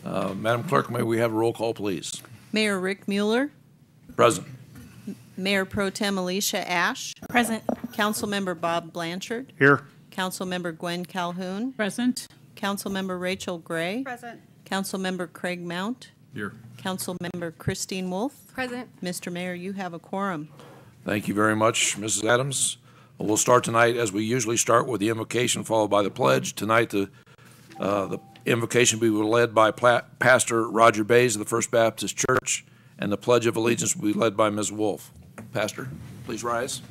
Madam Clerk, may we have a roll call, please? Mayor Rick Mueller. Present. Mayor Pro Tem Alicia Ash. Present. Councilmember Bob Blanchard. Here. Councilmember Gwen Calhoun. Present. Councilmember Rachel Gray. Present. Councilmember Craig Mount. Here. Councilmember Christine Wolf. Present. Mr. Mayor, you have a quorum. Thank you very much, Mrs. Adams. We'll start tonight as we usually start with the invocation followed by the pledge. Tonight the invocation will be led by Pastor Roger Bays of the First Baptist Church, and the Pledge of Allegiance will be led by Ms. Wolf. Pastor, please rise.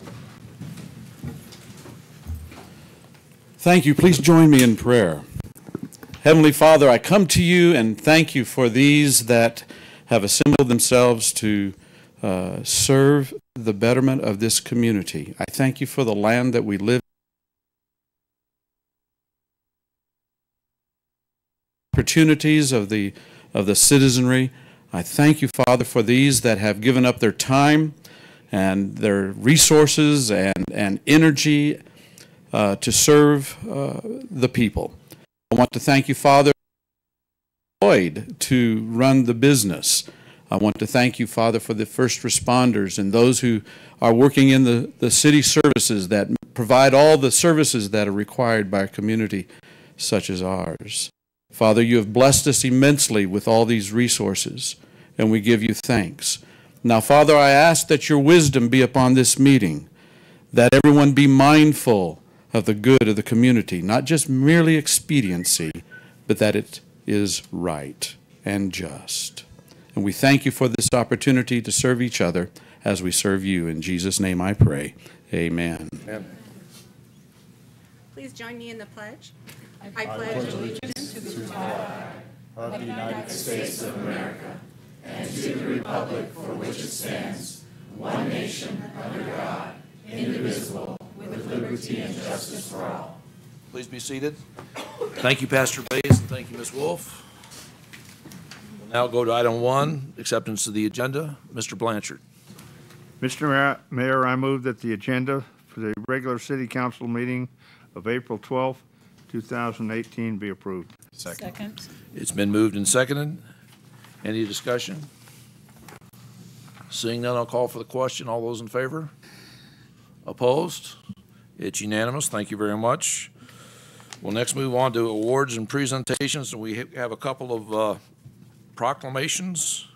Thank you. Please join me in prayer. Heavenly Father, I come to you and thank you for these that have assembled themselves to serve the betterment of this community. I thank you for the land that we live in, opportunities of the citizenry. I thank you, Father, for these that have given up their time and their resources and energy to serve the people. I want to thank you, Father, to run the business. I want to thank you, Father, for the first responders and those who are working in the city services that provide all the services that are required by a community such as ours. Father, you have blessed us immensely with all these resources, and we give you thanks. Now, Father, I ask that your wisdom be upon this meeting, that everyone be mindful of the good of the community, not just merely expediency, but that it is right and just. And we thank you for this opportunity to serve each other as we serve you. In Jesus' name I pray. Amen. Amen. Please join me in the pledge. I pledge allegiance to the flag of the United States of America and to the republic for which it stands, one nation, under God, indivisible, with liberty and justice for all. Please be seated. Thank you, Pastor Bays, and thank you, Ms. Wolf. We'll now go to item 1, acceptance of the agenda. Mr. Blanchard. Mr. Mayor, I move that the agenda for the regular city council meeting of April 12th, 2018 be approved. Second. It's been moved and seconded. Any discussion? Seeing none, I'll call for the question. All those in favor? Opposed? It's unanimous. Thank you very much. We'll next move on to awards and presentations. And we have a couple of proclamations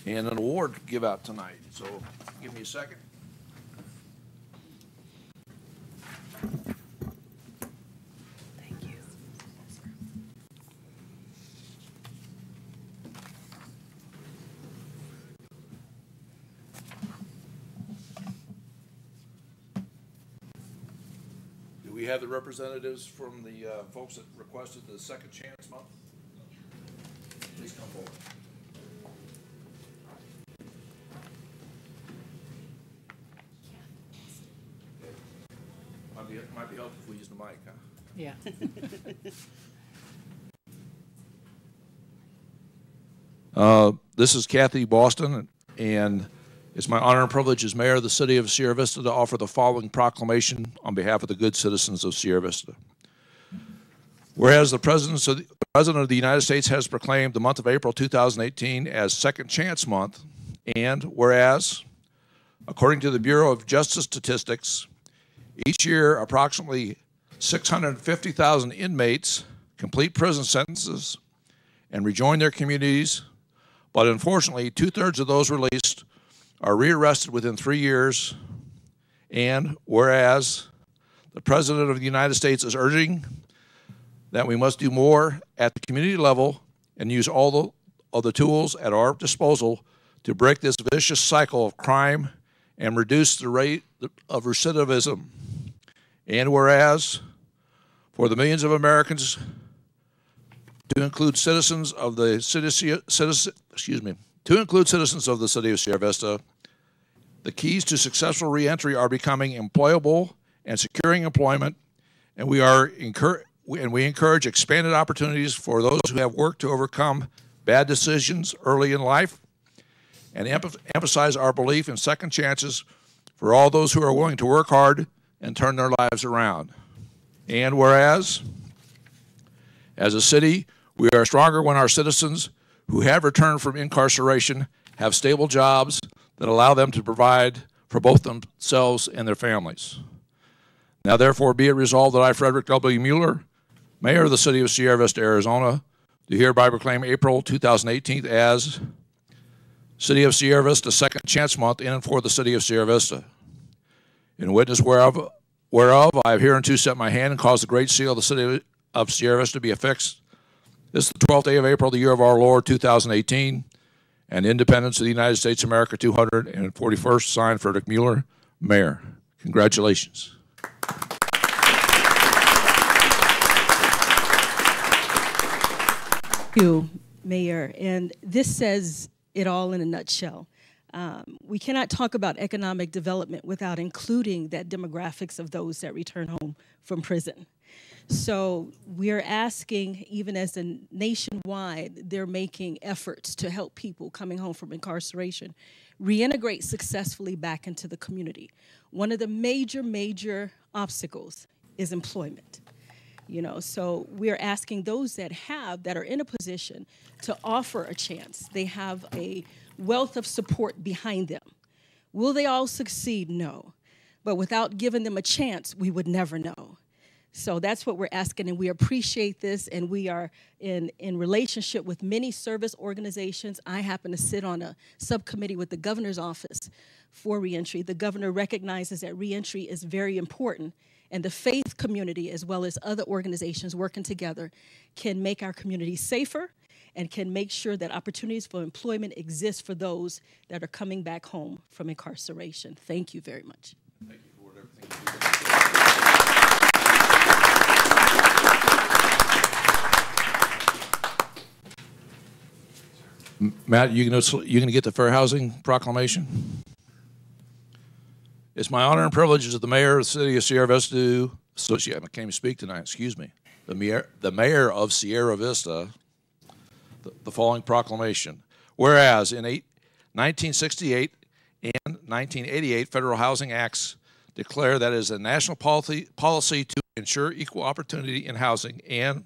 and an award to give out tonight. So give me a second. Thank you. Do we have the representatives from the folks that requested the Second Chance Month? Please come forward. Might be helpful if we use the mic, huh? Yeah. This is Kathy Boston, and it's my honor and privilege as mayor of the city of Sierra Vista to offer the following proclamation on behalf of the good citizens of Sierra Vista. Whereas the President of the United States has proclaimed the month of April 2018 as Second Chance Month, and whereas, according to the Bureau of Justice Statistics, each year approximately 650,000 inmates complete prison sentences and rejoin their communities, but unfortunately 2/3 of those released are rearrested within 3 years, and whereas the President of the United States is urging that we must do more at the community level and use all of the tools at our disposal to break this vicious cycle of crime and reduce the rate of recidivism. And whereas for the millions of Americans, to include citizens of the city of Sierra Vista, the keys to successful reentry are becoming employable and securing employment, and we encourage expanded opportunities for those who have worked to overcome bad decisions early in life, and emphasize our belief in second chances for all those who are willing to work hard and turn their lives around. And whereas, as a city, We are stronger when our citizens who have returned from incarceration have stable jobs that allow them to provide for both themselves and their families. Now therefore be it resolved that I, Frederick W. Mueller, Mayor of the City of Sierra Vista, Arizona, do hereby proclaim April 2018 as City of Sierra Vista Second Chance Month in and for the City of Sierra Vista. In witness whereof I have hereunto set my hand and caused the great seal of the City of Sierra Vista to be affixed. This is the 12th day of April, the year of our Lord, 2018, and Independence of the United States of America, 241st, signed Frederick Mueller, Mayor. Congratulations. Thank you, Mayor. And this says it all in a nutshell. We cannot talk about economic development without including that demographics of those that return home from prison. So we're asking, even as a nationwide, they're making efforts to help people coming home from incarceration reintegrate successfully back into the community. One of the major obstacles is employment. You know, so we're asking those that are in a position to offer a chance. They have a wealth of support behind them. Will they all succeed? No. But without giving them a chance, we would never know. So that's what we're asking, and we appreciate this, and we are in relationship with many service organizations. I happen to sit on a subcommittee with the governor's office for reentry. The governor recognizes that reentry is very important, and the faith community, as well as other organizations working together, can make our community safer and can make sure that opportunities for employment exist for those that are coming back home from incarceration. Thank you very much. Thank you for everything you do. Matt, you gonna get the fair housing proclamation? It's my honor and privilege as the mayor of the City of Sierra Vista to associate. I can't even speak tonight. Excuse me. The mayor of Sierra Vista. The following proclamation: whereas in 1968 and 1988 federal housing acts declare that it is a national policy to ensure equal opportunity in housing, and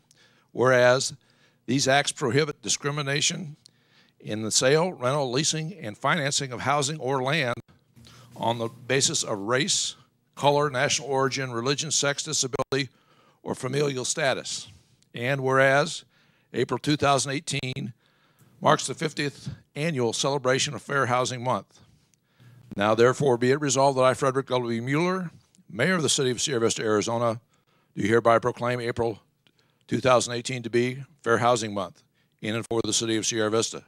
whereas these acts prohibit discrimination in the sale, rental, leasing, and financing of housing or land on the basis of race, color, national origin, religion, sex, disability, or familial status. And whereas April 2018 marks the 50th annual celebration of Fair Housing Month. Now therefore be it resolved that I, Frederick W. Mueller, Mayor of the City of Sierra Vista, Arizona, do hereby proclaim April 2018 to be Fair Housing Month in and for the City of Sierra Vista.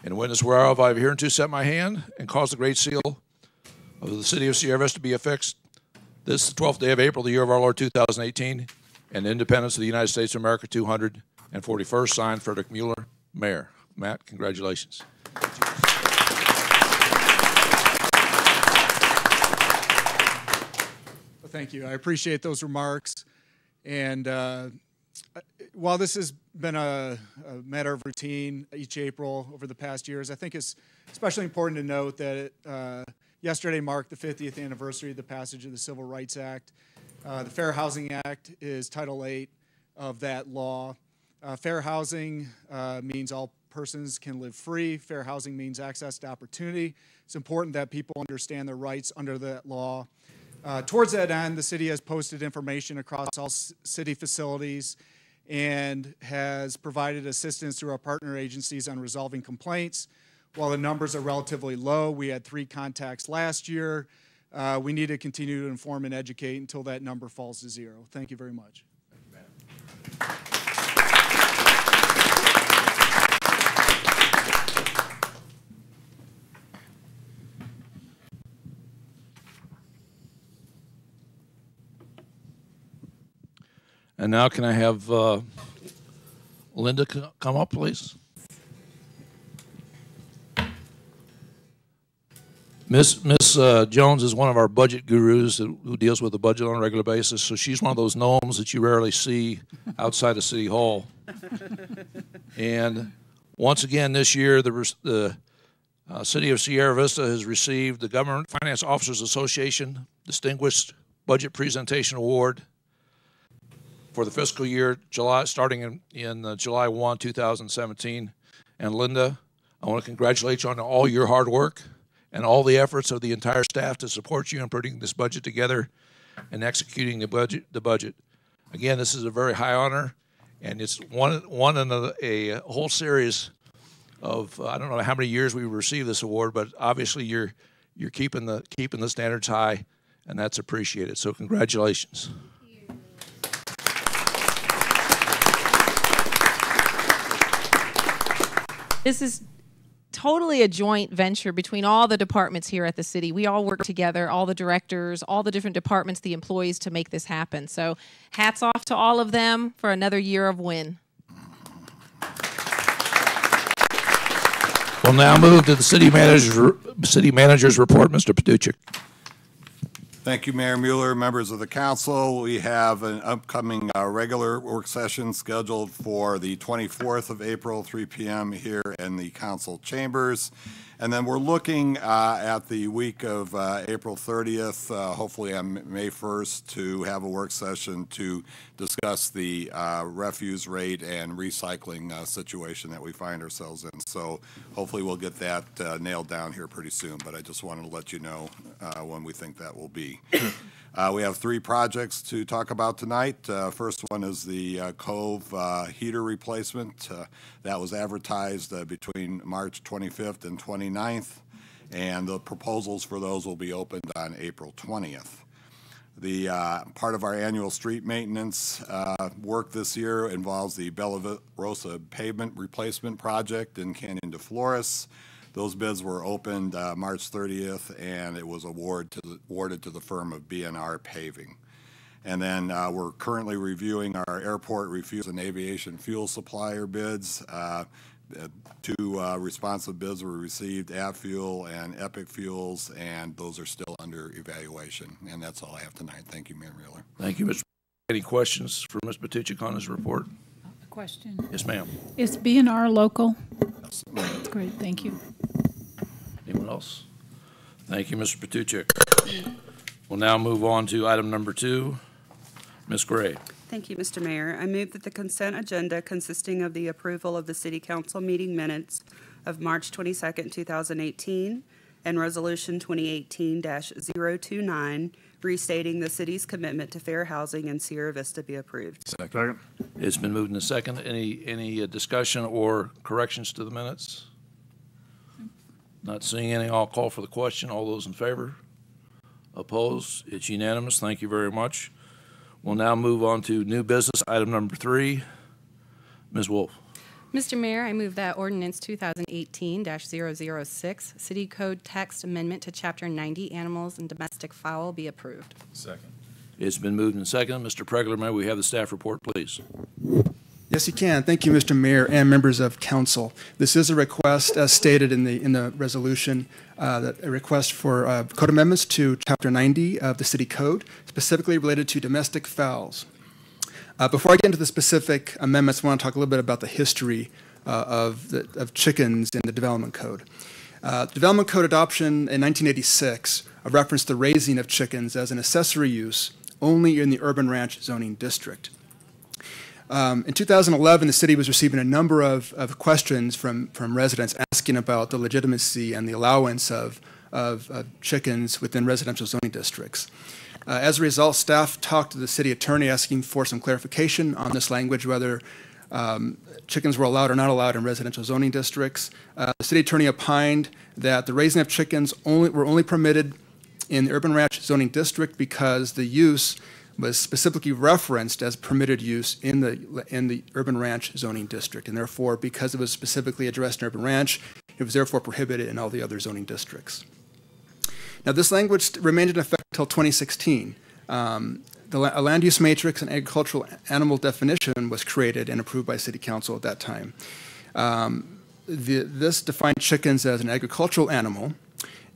In witness whereof I have hereunto set my hand and caused the great seal of the City of Sierra Vista to be affixed. This is the 12th day of April, the year of our Lord 2018, and Independence of the United States of America, 241st, signed Frederick Mueller, Mayor. Matt, congratulations. Well, thank you. I appreciate those remarks. And while this has been a matter of routine each April over the past years, I think it's especially important to note that yesterday marked the 50th anniversary of the passage of the Civil Rights Act. The Fair Housing Act is Title VIII of that law. Fair housing means all persons can live free. Fair housing means access to opportunity. It's important that people understand their rights under that law. Towards that end, the city has posted information across all city facilities and has provided assistance through our partner agencies on resolving complaints. While the numbers are relatively low, we had 3 contacts last year. We need to continue to inform and educate until that number falls to 0. Thank you very much. Thank you, Matt. And now can I have Linda come up, please? Miss Jones is one of our budget gurus who deals with the budget on a regular basis, so she's one of those gnomes that you rarely see outside of City Hall. And once again this year, the City of Sierra Vista has received the Government Finance Officers Association Distinguished Budget Presentation Award. for the fiscal year starting in July 1, 2017. And Linda, I want to congratulate you on all your hard work and all the efforts of the entire staff to support you in putting this budget together and executing the budget. Again, this is a very high honor, and it's one in a whole series of I don't know how many years we've received this award, but obviously you're keeping the standards high, and that's appreciated. So congratulations. This is totally a joint venture between all the departments here at the city. We all work together, all the directors, all the different departments, the employees, to make this happen. So hats off to all of them for another year of win. We'll now move to the city manager's report. Mr. Patuchik. Thank you, Mayor Mueller, members of the council. We have an upcoming regular work session scheduled for the 24th of April, 3 p.m. here in the council chambers. And then we're looking at the week of April 30th, hopefully on May 1st, to have a work session to discuss the refuse rate and recycling situation that we find ourselves in. So hopefully we'll get that nailed down here pretty soon, but I just wanted to let you know when we think that will be. We have 3 projects to talk about tonight. First one is the Cove heater replacement. That was advertised between March 25th and 29th, and the proposals for those will be opened on April 20th. The part of our annual street maintenance work this year involves the Bella Rosa pavement replacement project in Canyon de Flores. Those bids were opened March 30th, and it was awarded to the firm of B&R Paving. And then we're currently reviewing our airport refuse and aviation fuel supplier bids. 2 responsive bids were received, AvFuel and Epic Fuels, and those are still under evaluation. And that's all I have tonight. Thank you, Mayor Mueller. Thank you, Mr. Any questions for Ms. Patuchik on his report? A question. Yes, ma'am. Is B&R local? That's great, thank you. Anyone else? Thank you, Mr. Patuchik. We'll now move on to item number 2. Ms. Gray. Thank you, Mr. Mayor. I move that the consent agenda consisting of the approval of the City Council meeting minutes of March 22nd, 2018, and Resolution 2018-029, restating the city's commitment to fair housing in Sierra Vista, be approved. Second. It's been moved and second. Any discussion or corrections to the minutes? Not seeing any. I'll call for the question. All those in favor? Opposed? It's unanimous. Thank you very much. We'll now move on to new business, item number 3. Ms. Wolf. Mr. Mayor, I move that ordinance 2018-006, City Code Text Amendment to Chapter 90, Animals and Domestic Fowl, be approved. Second. It's been moved and second. Mr. Pregler, may we have the staff report, please? Yes, you can. Thank you, Mr. Mayor and members of council. This is a request, as stated in the resolution, a request for code amendments to Chapter 90 of the City Code, specifically related to domestic fowls. Before I get into the specific amendments, I want to talk a little bit about the history of chickens in the Development Code. Development Code adoption in 1986 referenced the raising of chickens as an accessory use only in the urban ranch zoning district. In 2011, the city was receiving a number of questions from residents asking about the legitimacy and the allowance of chickens within residential zoning districts. As a result, staff talked to the city attorney asking for some clarification on this language, whether chickens were allowed or not allowed in residential zoning districts. The city attorney opined that the raising of chickens were only permitted in the urban ranch zoning district because the use was specifically referenced as permitted use in the urban ranch zoning district, and therefore, because it was specifically addressed in urban ranch, it was therefore prohibited in all the other zoning districts. Now, this language remained in effect until 2016. A land use matrix and agricultural animal definition was created and approved by City Council at that time. This defined chickens as an agricultural animal,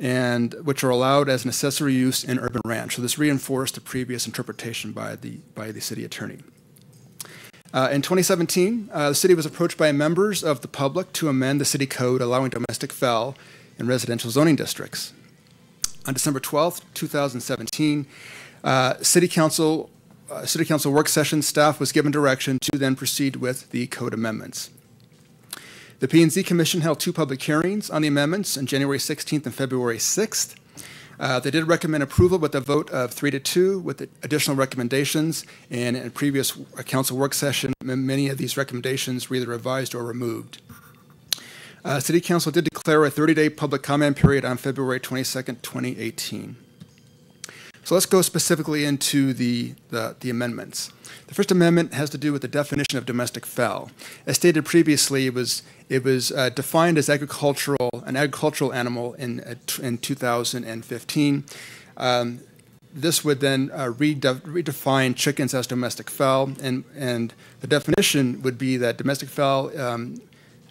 and which are allowed as an accessory use in urban ranch. So this reinforced the previous interpretation by the city attorney. In 2017, the city was approached by members of the public to amend the city code allowing domestic fowl in residential zoning districts. On December 12th, 2017, City Council City Council work session, staff was given direction to then proceed with the code amendments. The P&Z Commission held 2 public hearings on the amendments on January 16th and February 6th. They did recommend approval with a vote of 3-2 with additional recommendations. And in a previous council work session, many of these recommendations were either revised or removed. City Council did declare a 30-day public comment period on February 22nd, 2018. So let's go specifically into the amendments. The first amendment has to do with the definition of domestic fowl. As stated previously, it was defined as an agricultural animal in 2015. This would then redefine chickens as domestic fowl, and the definition would be that domestic fowl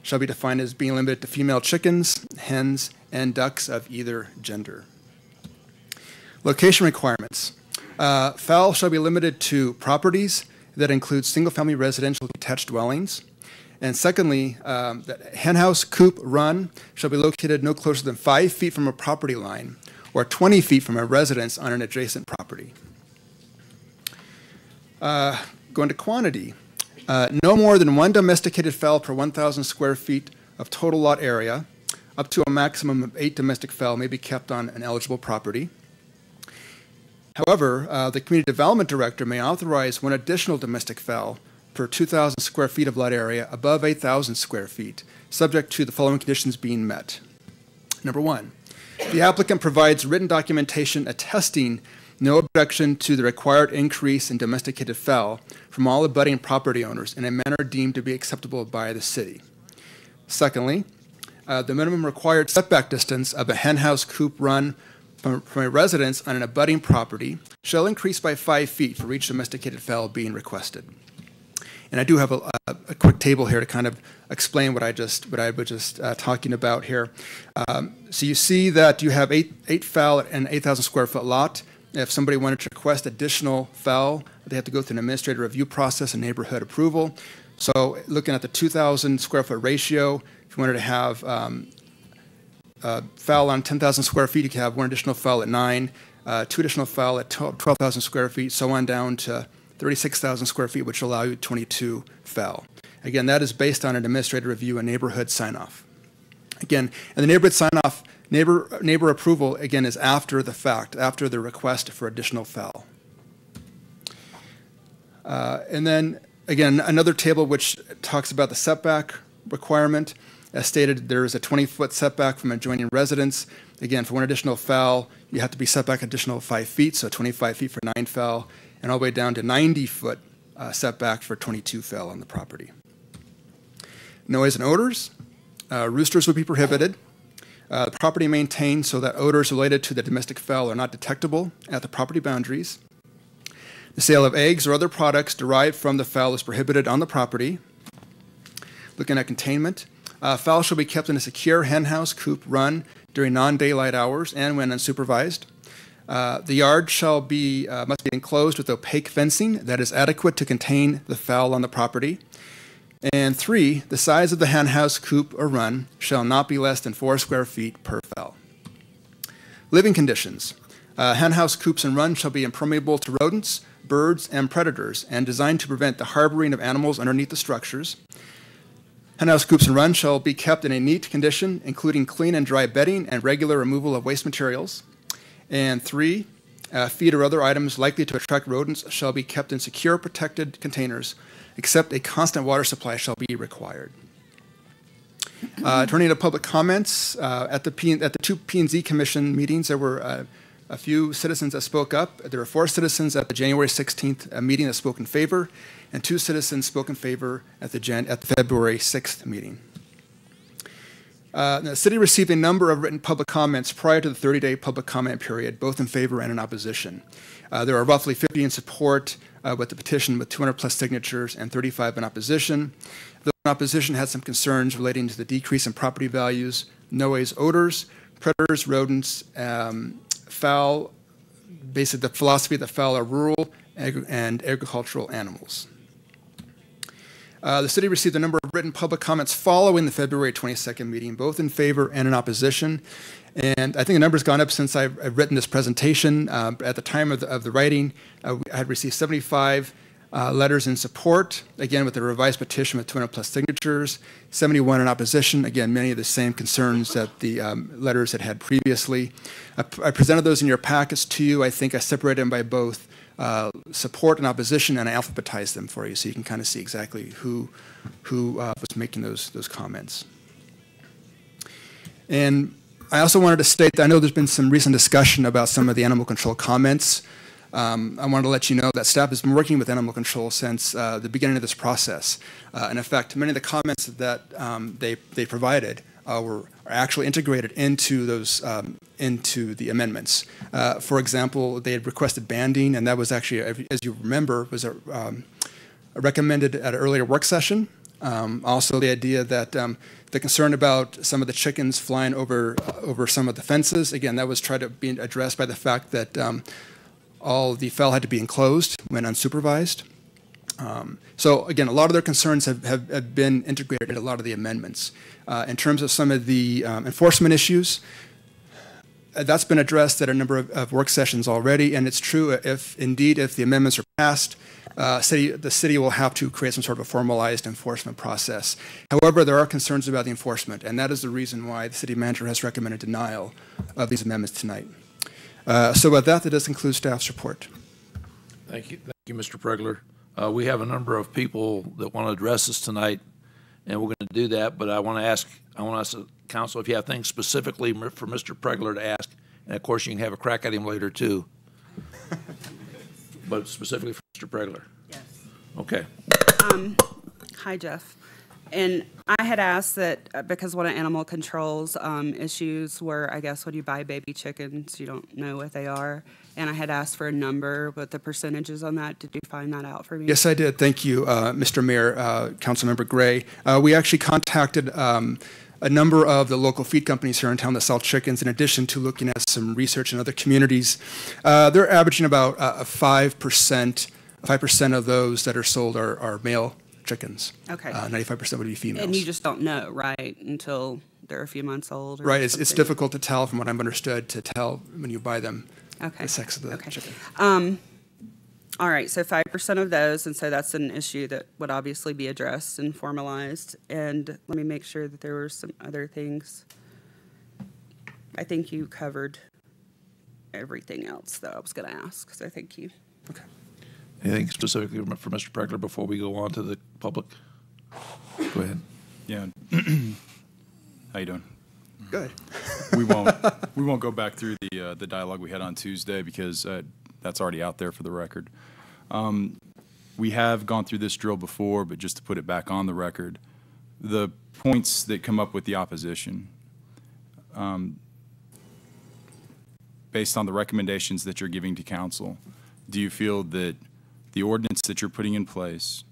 shall be defined as being limited to female chickens, hens, and ducks of either gender. Location requirements. Fowl shall be limited to properties that include single-family residential detached dwellings. And secondly, that henhouse, coop, run shall be located no closer than 5 feet from a property line or 20 feet from a residence on an adjacent property. Going to quantity. No more than 1 domesticated fowl per 1,000 square feet of total lot area, up to a maximum of 8 domestic fowl may be kept on an eligible property. However, the Community Development Director may authorize 1 additional domestic fowl per 2,000 square feet of lot area above 8,000 square feet, subject to the following conditions being met. Number 1, the applicant provides written documentation attesting no objection to the required increase in domesticated fowl from all abutting property owners in a manner deemed to be acceptable by the city. Secondly, the minimum required setback distance of a henhouse, coop, run from a residence on an abutting property shall increase by 5 feet for each domesticated fowl being requested. And I do have a quick table here to kind of explain what I was just talking about here. So you see that you have eight fowl at an 8,000 square foot lot. If somebody wanted to request additional fowl, they have to go through an administrative review process and neighborhood approval. So looking at the 2,000 square foot ratio, if you wanted to have fowl on 10,000 square feet, you could have 1 additional fowl at 9, 2 additional fowl at 12,000 square feet, so on down to 36,000 square feet, which will allow you 22 fowl. Again, that is based on an administrative review and neighborhood sign-off. Again, and the neighborhood sign-off, neighbor approval, again, is after the fact, after the request for additional fowl. And then, again, another table which talks about the setback requirement. As stated, there is a 20-foot setback from adjoining residence. Again, for 1 additional fowl, you have to be set back additional 5 feet, so 25 feet for 9 fowl, and all the way down to 90-foot setback for 22 fowl on the property. Noise and odors. Roosters would be prohibited. The property maintained so that odors related to the domestic fowl are not detectable at the property boundaries. The sale of eggs or other products derived from the fowl is prohibited on the property. Looking at containment. Fowl shall be kept in a secure henhouse, coop, run during non-daylight hours and when unsupervised. The yard must be enclosed with opaque fencing that is adequate to contain the fowl on the property. And 3, the size of the henhouse, coop, or run shall not be less than 4 square feet per fowl. Living conditions. Henhouse, coops, and runs shall be impermeable to rodents, birds, and predators, and designed to prevent the harboring of animals underneath the structures. Henhouse, coops, and runs shall be kept in a neat condition, including clean and dry bedding and regular removal of waste materials. And 3, feed or other items likely to attract rodents shall be kept in secure, protected containers, except a constant water supply shall be required. Turning to public comments, at the 2 P&Z Commission meetings, there were a few citizens that spoke up. There were 4 citizens at the January 16th meeting that spoke in favor, and 2 citizens spoke in favor at the February 6th meeting. The city received a number of written public comments prior to the 30-day public comment period, both in favor and in opposition. There are roughly 50 in support with the petition with 200+ signatures and 35 in opposition. The opposition had some concerns relating to the decrease in property values, noise, odors, predators, rodents, fowl, basically the philosophy that fowl are rural and agricultural animals. The city received a number of written public comments following the February 22nd meeting, both in favor and in opposition. And I think the number's gone up since I've written this presentation. At the time of the writing, I had received 75 letters in support, again with the revised petition with 200 plus signatures, 71 in opposition, again many of the same concerns that the letters had previously. I presented those in your packets to you. I think I separated them by both support and opposition, and I alphabetized them for you so you can kind of see exactly who was making those comments. And I also wanted to state that I know there's been some recent discussion about some of the animal control comments. I wanted to let you know that staff has been working with animal control since the beginning of this process. And in fact, many of the comments that they provided are actually integrated into those into the amendments. For example, they had requested banding, and that was actually, as you remember, was recommended at an earlier work session. Also, the idea that the concern about some of the chickens flying over some of the fences, again, that was tried to be addressed by the fact that all the fowl had to be enclosed when unsupervised. So again, a lot of their concerns have been integrated in a lot of the amendments. In terms of some of the enforcement issues, that's been addressed at a number of work sessions already, and it's true if the amendments are passed, the city will have to create some sort of a formalized enforcement process. However, there are concerns about the enforcement, and that is the reason why the city manager has recommended denial of these amendments tonight. So with that does conclude staff's report. Thank you, Mr. Pregler. We have a number of people that want to address us tonight, and we're going to do that. But I want to ask the council if you have things specifically for Mr. Pregler to ask, and of course you can have a crack at him later too. But specifically for Mr. Pregler. Yes. Okay. Hi, Jeff. And I had asked that because one of animal control's issues were, I guess, when you buy baby chickens, you don't know what they are. And I had asked for a number with the percentages on that. Did you find that out for me? Yes, I did. Thank you, Mr. Mayor, Councilmember Gray. We actually contacted a number of the local feed companies here in town that sell chickens, in addition to looking at some research in other communities. They're averaging about 5% of those that are sold are male chickens. Okay. 95% would be females. And you just don't know, right, until they're a few months old? Or right. It's something? difficult to tell, from what I've understood, to tell when you buy them. Okay. The sex of the chicken. All right, so 5% of those, and so that's an issue that would obviously be addressed and formalized. And let me make sure that there were some other things. I think you covered everything else that I was going to ask, so thank you. Okay. Anything specifically for Mr. Pregler before we go on to the public? Go ahead. Yeah. How you doing? Good. We won't go back through the dialogue we had on Tuesday because that's already out there for the record. We have gone through this drill before, but just to put it back on the record, the points that come up with the opposition, based on the recommendations that you're giving to council, do you feel that the ordinance that you're putting in place,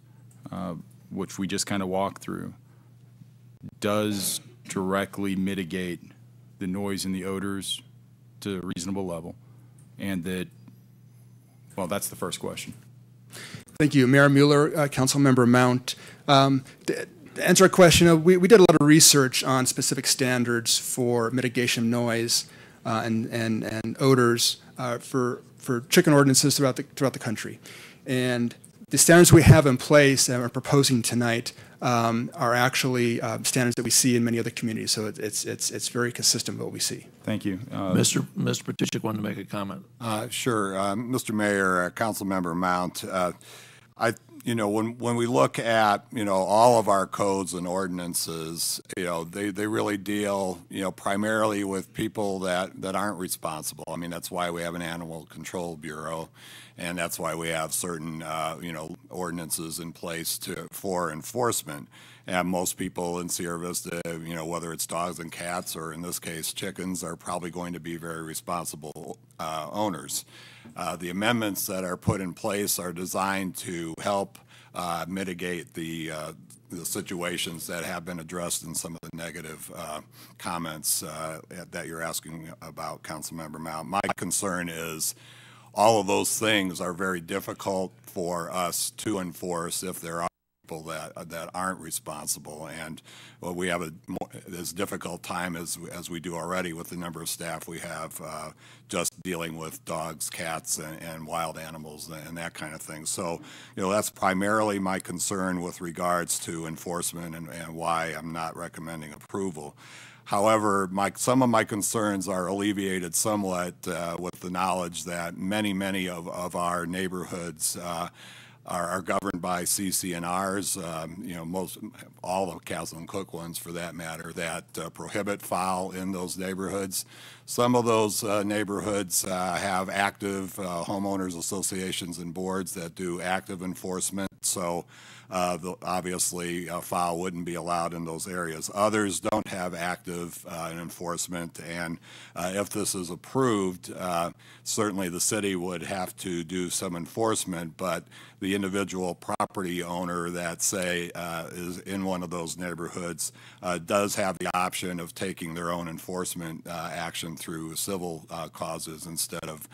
which we just kind of walked through, does directly mitigate the noise and the odors to a reasonable level? And that, well, that's the first question. Thank you. Mayor Mueller, Councilmember Mount. To answer a question, we did a lot of research on specific standards for mitigation of noise and odors for chicken ordinances throughout the country. And the standards we have in place and are proposing tonight are actually standards that we see in many other communities. So it's very consistent with what we see. Thank you. Mr. Petichik wanted to make a comment. Sure. Mr. Mayor, Councilmember Mount, when we look at, all of our codes and ordinances, they really deal, primarily with people that aren't responsible. I mean, that's why we have an Animal Control Bureau, and that's why we have certain, ordinances in place for enforcement. And most people in Sierra Vista, whether it's dogs and cats, or in this case, chickens, are probably going to be very responsible owners. The amendments that are put in place are designed to help mitigate the situations that have been addressed in some of the negative comments that you're asking about, Councilmember Mount. My concern is all of those things are very difficult for us to enforce if there are people that aren't responsible. And well, we have as difficult time as we do already with the number of staff we have just dealing with dogs, cats, and wild animals and that kind of thing. So, that's primarily my concern with regards to enforcement and why I'm not recommending approval. However, some of my concerns are alleviated somewhat with the knowledge that many of our neighborhoods are governed by CC&Rs, all the Castle and Cook ones for that matter, that prohibit fowl in those neighborhoods. Some of those neighborhoods have active homeowners associations and boards that do active enforcement, so obviously fowl wouldn't be allowed in those areas. Others don't have active enforcement, and if this is approved, certainly the city would have to do some enforcement, but the individual property owner that, say, is in one of those neighborhoods does have the option of taking their own enforcement action through civil causes instead of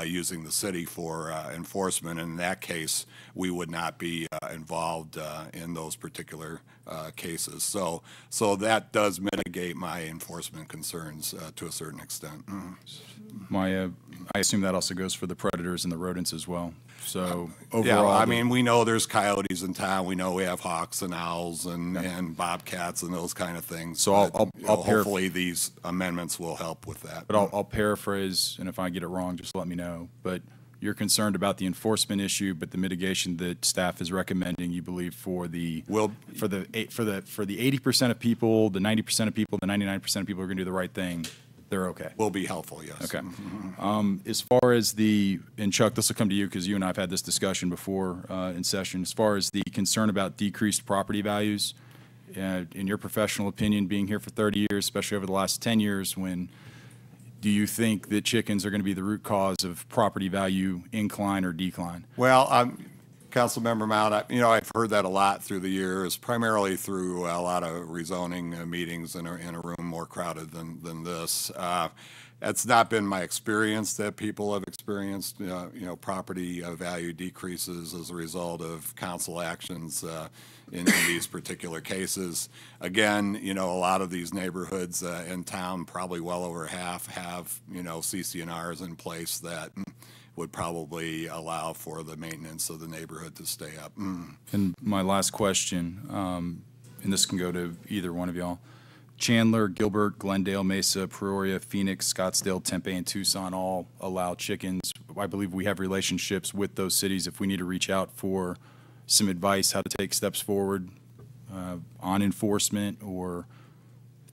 using the city for enforcement. In that case, we would not be involved in those particular cases. So that does mitigate my enforcement concerns to a certain extent. I assume that also goes for the predators and the rodents as well. So overall, yeah, I mean, we know there's coyotes in town. We know we have hawks and owls and bobcats and those kind of things. So I'll hopefully these amendments will help with that. But I'll paraphrase, and if I get it wrong, just let me know. But you're concerned about the enforcement issue, but the mitigation that staff is recommending, you believe for the 80% of people, the 90% of people, the 99% of people who are going to do the right thing, they're okay. Will be helpful, yes. Okay. As far as and Chuck, this will come to you because you and I have had this discussion before in session. As far as the concern about decreased property values, in your professional opinion, being here for 30 years, especially over the last 10 years, do you think that chickens are going to be the root cause of property value incline or decline? Well, Councilmember Mount, I've heard that a lot through the years, primarily through a lot of rezoning meetings in a room more crowded than this. It's not been my experience that people have experienced, property value decreases as a result of council actions in these particular cases. Again, a lot of these neighborhoods in town, probably well over half, have, CC&Rs in place that would probably allow for the maintenance of the neighborhood to stay up. And my last question, and this can go to either one of y'all. Chandler, Gilbert, Glendale, Mesa, Peoria, Phoenix, Scottsdale, Tempe, and Tucson all allow chickens. I believe we have relationships with those cities if we need to reach out for some advice how to take steps forward on enforcement or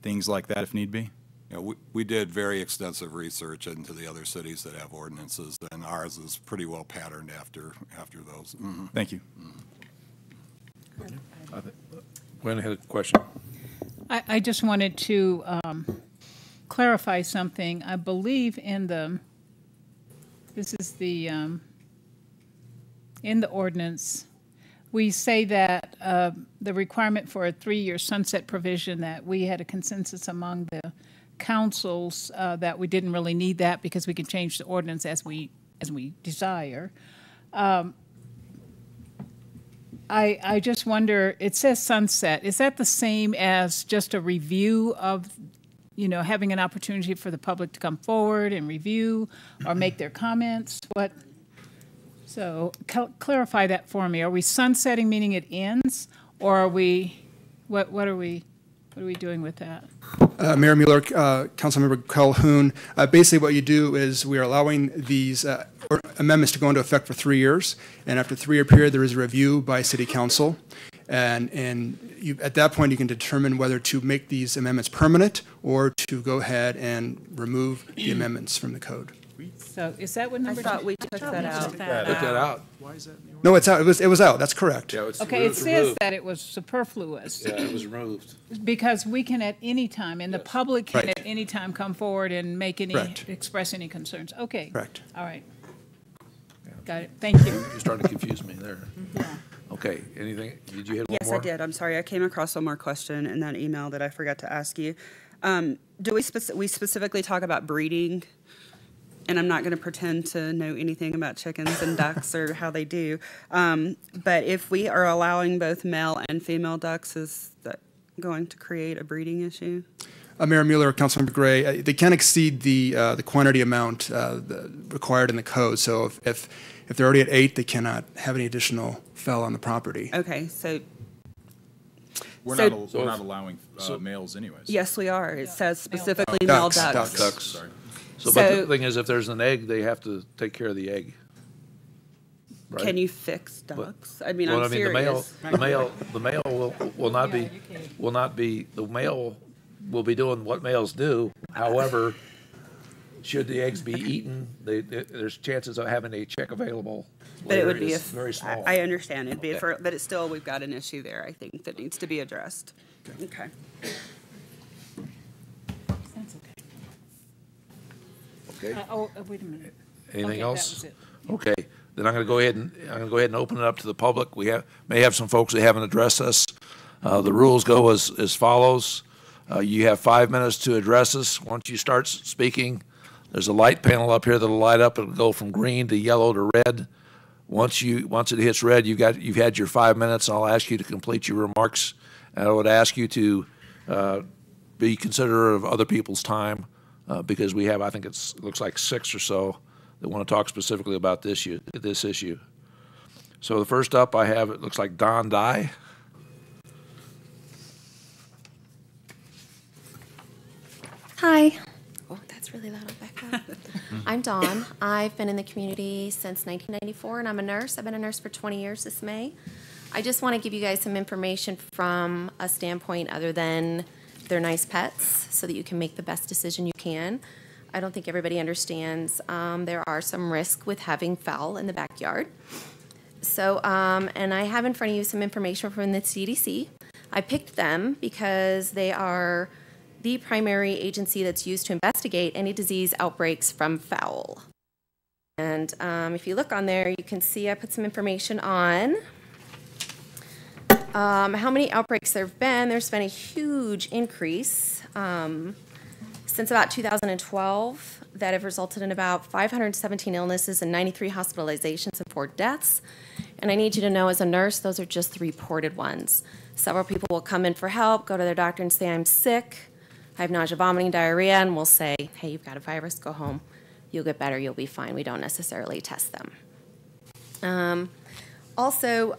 things like that if need be. We did very extensive research into the other cities that have ordinances, and ours is pretty well patterned after those. Thank you. Gwen had a question. I just wanted to clarify something. I believe in the ordinance, we say that the requirement for a 3-year sunset provision, that we had a consensus among the councils that we didn't really need that because we can change the ordinance as we desire. I just wonder, it says sunset. Is that the same as just a review of, having an opportunity for the public to come forward and review or make their comments? So clarify that for me. Are we sunsetting, meaning it ends, or are we, what are we doing with that? Mayor Mueller, Councilmember Calhoun, basically what you do is we are allowing these amendments to go into effect for 3 years, and after a 3-year period, there is a review by City Council, and at that point, you can determine whether to make these amendments permanent or to go ahead and remove the amendments from the code. So is that what number? I thought we took that out. Took that out. Why is that? No, it's out. It was out. That's correct. Yeah, okay, it says that it was superfluous. Yeah, it was removed. Because we can at any time, and the public can Right. at any time come forward and make express any concerns. Okay. Correct. All right. Got it. Thank you. You're starting to confuse me there. Okay, anything? Did you hit one Yes, more? I did. I'm sorry. I came across one more question in that email that I forgot to ask you. Do we specifically talk about breeding and I'm not going to pretend to know anything about chickens and ducks or how they do. But if we are allowing both male and female ducks, is that going to create a breeding issue? Mayor Mueller, Councilmember Gray, they can't exceed the quantity amount required in the code. So if they're already at 8, they cannot have any additional fowl on the property. Okay, so We're So- not allowing males anyways. yes, we are. It says specifically Ducks, male ducks. ducks. Sorry. So, but the So- thing is, if there's an egg, they have to take care of the egg. Right? Can you fix ducks? I mean, Well, I'm I mean, serious. the male will not be, the male will be doing what males do. However, should the eggs be eaten, there's chances of having a chick available. But it would be very small. I understand it'd be but it's still, we've got an issue there, I think, that needs to be addressed. Okay. That's okay. Okay. Wait a minute. Anything Okay, else? that was it. Okay, then I'm going to go ahead and open it up to the public. We may have some folks that haven't addressed us. The rules go as follows. You have 5 minutes to address us. Once you start speaking, there's a light panel up here that'll light up. It'll go from green to yellow to red. Once it hits red, you've had your 5 minutes. I'll ask you to complete your remarks, and I would ask you to be considerate of other people's time because we have, I think it looks like 6 or so that want to talk specifically about this issue. So the first up I have, it looks like Don Dye. Hi. Oh, that's really loud on background. I'm Dawn. I've been in the community since 1994, and I'm a nurse. I've been a nurse for 20 years this May. I just want to give you guys some information from a standpoint other than they're nice pets so that you can make the best decision you can. I don't think everybody understands there are some risks with having fowl in the backyard. So, and I have in front of you some information from the CDC. I picked them because they are the primary agency that's used to investigate any disease outbreaks from fowl. And if you look on there, you can see I put some information on how many outbreaks there have been. There's been a huge increase since about 2012 that have resulted in about 517 illnesses and 93 hospitalizations and 4 deaths. And I need you to know, as a nurse, those are just the reported ones. Several people will come in for help, go to their doctor and say, I'm sick, I have nausea, vomiting, diarrhea, and we'll say, hey, you've got a virus, go home. You'll get better, you'll be fine. We don't necessarily test them. Also,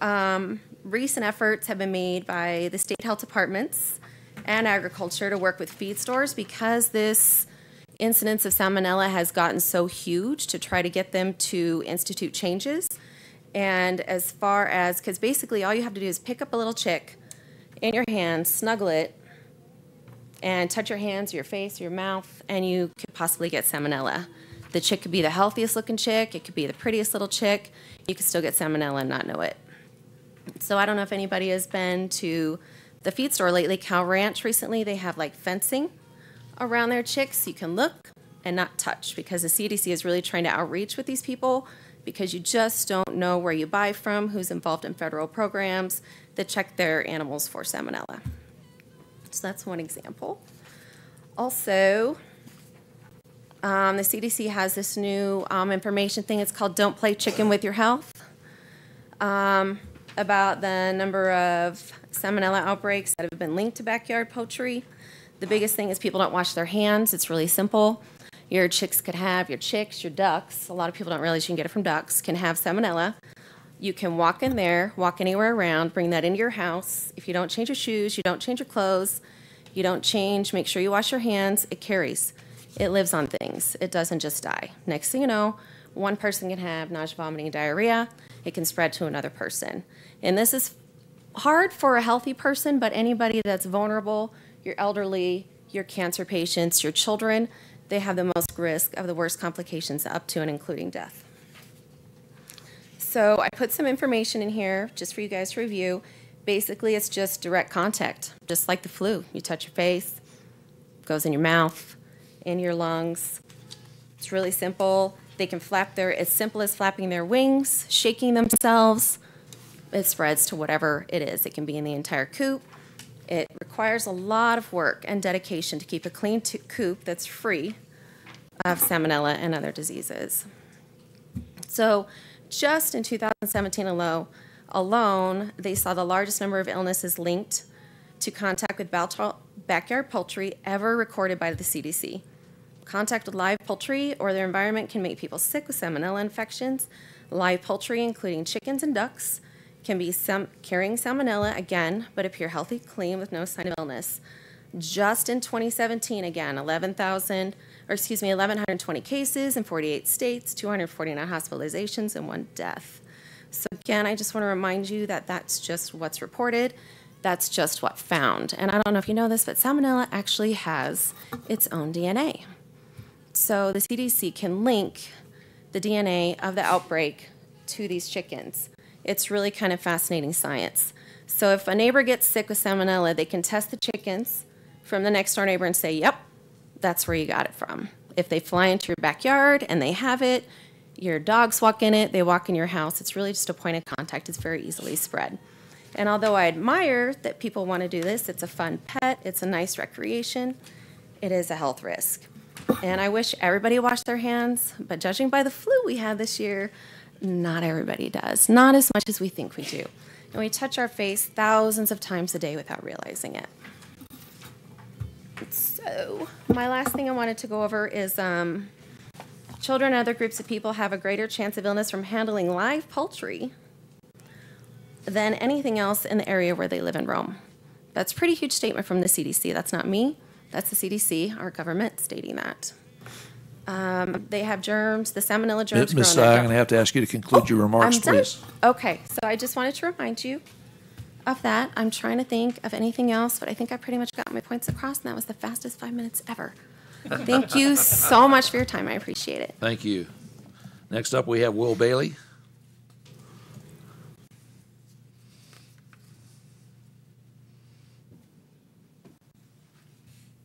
recent efforts have been made by the state health departments and agriculture to work with feed stores because this incidence of salmonella has gotten so huge to try to get them to institute changes. And as far as, because basically all you have to do is pick up a little chick in your hand, snuggle it, and touch your hands, your face, your mouth, and you could possibly get salmonella. The chick could be the healthiest looking chick, it could be the prettiest little chick, you could still get salmonella and not know it. So I don't know if anybody has been to the feed store lately. Cow Ranch recently, they have like fencing around their chicks. You can look and not touch because the CDC is really trying to outreach with these people because you just don't know where you buy from, who's involved in federal programs that check their animals for salmonella. So that's one example. Also, the CDC has this new information thing. It's called Don't Play Chicken with Your Health. About the number of salmonella outbreaks that have been linked to backyard poultry. The biggest thing is people don't wash their hands. It's really simple. Your chicks could have, your ducks, a lot of people don't realize you can get it from ducks, can have salmonella. You can walk in there, walk anywhere around, bring that into your house. If you don't change your shoes, you don't change your clothes, you don't change, make sure you wash your hands, it carries. It lives on things. It doesn't just die. Next thing you know, one person can have nausea, vomiting, and diarrhea. It can spread to another person. And this is hard for a healthy person, but anybody that's vulnerable, your elderly, your cancer patients, your children, they have the most risk of the worst complications up to and including death. So I put some information in here just for you guys to review. Basically, it's just direct contact, just like the flu. You touch your face, goes in your mouth, in your lungs. It's really simple. They can flap as simple as flapping their wings, shaking themselves. It spreads to whatever it is. It can be in the entire coop. It requires a lot of work and dedication to keep a clean coop that's free of salmonella and other diseases. So just in 2017 alone, they saw the largest number of illnesses linked to contact with backyard poultry ever recorded by the CDC. Contact with live poultry or their environment can make people sick with salmonella infections. Live poultry, including chickens and ducks, can be carrying salmonella again, but appear healthy, clean, with no sign of illness. Just in 2017, again, 1,120 cases in 48 states, 249 hospitalizations, and 1 death. So again, I just want to remind you that that's just what's reported. That's just what found. And I don't know if you know this, but salmonella actually has its own DNA. So the CDC can link the DNA of the outbreak to these chickens. It's really kind of fascinating science. So if a neighbor gets sick with salmonella, they can test the chickens from the next door neighbor and say, yep, that's where you got it from. If they fly into your backyard and they have it, your dogs walk in it, they walk in your house, it's really just a point of contact. It's very easily spread. And although I admire that people want to do this, it's a fun pet, it's a nice recreation, it is a health risk. And I wish everybody washed their hands, but judging by the flu we had this year, not everybody does. Not as much as we think we do. And we touch our face thousands of times a day without realizing it. So my last thing I wanted to go over is children and other groups of people have a greater chance of illness from handling live poultry than anything else in the area where they live and roam. That's a pretty huge statement from the CDC. That's not me. That's the CDC, our government, stating that. They have germs, the salmonella germs. Ms. Sy, I'm going to have to ask you to conclude your remarks, I'm done. please. Okay, so I just wanted to remind you of that. I'm trying to think of anything else, but I think I pretty much got my points across, and that was the fastest 5 minutes ever. Thank you so much for your time. I appreciate it. Thank you. Next up, we have Will Bailey.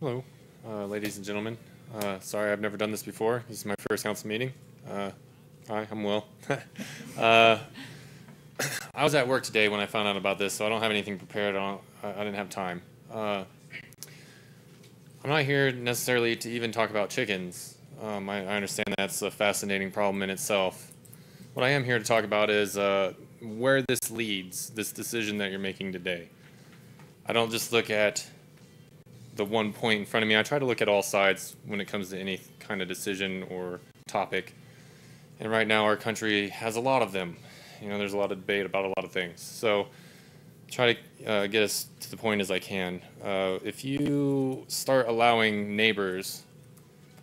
Hello, ladies and gentlemen. Sorry, I've never done this before. This is my first council meeting. Hi, I'm Will. I was at work today when I found out about this, so I don't have anything prepared. I didn't have time. I'm not here necessarily to even talk about chickens. I understand that's a fascinating problem in itself. What I am here to talk about is where this leads, this decision that you're making today. I don't just look at the one point in front of me. I try to look at all sides when it comes to any kind of decision or topic. And right now our country has a lot of them. You know, there's a lot of debate about a lot of things. So try to get us to the point as I can. If you start allowing neighbors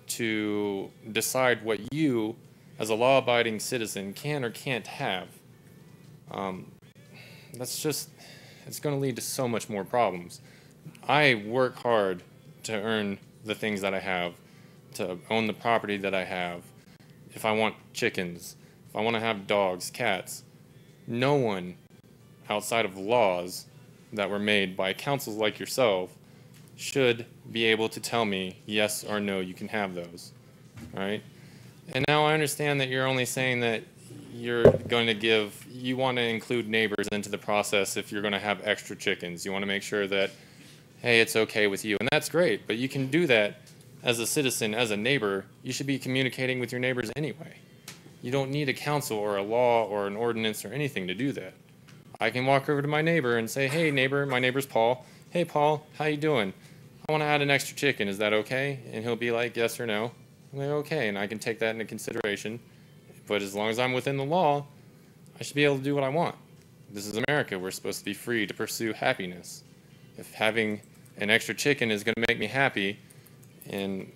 to decide what you, as a law-abiding citizen, can or can't have, that's just, it's going to lead to so much more problems. I work hard to earn the things that I have, to own the property that I have. If I want chickens, if I want to have dogs, cats, no one outside of laws that were made by councils like yourself should be able to tell me yes or no, you can have those, all right? And now I understand that you're only saying that you're going to give, you want to include neighbors into the process if you're going to have extra chickens. You want to make sure that, hey, it's okay with you. And that's great, but you can do that as a citizen, as a neighbor. You should be communicating with your neighbors anyway. You don't need a council or a law or an ordinance or anything to do that. I can walk over to my neighbor and say, hey neighbor, my neighbor's Paul. Hey Paul, how you doing? I want to add an extra chicken, is that okay? And he'll be like, yes or no. I'm like, okay, and I can take that into consideration. But as long as I'm within the law, I should be able to do what I want. This is America. We're supposed to be free to pursue happiness. If having an extra chicken is going to make me happy and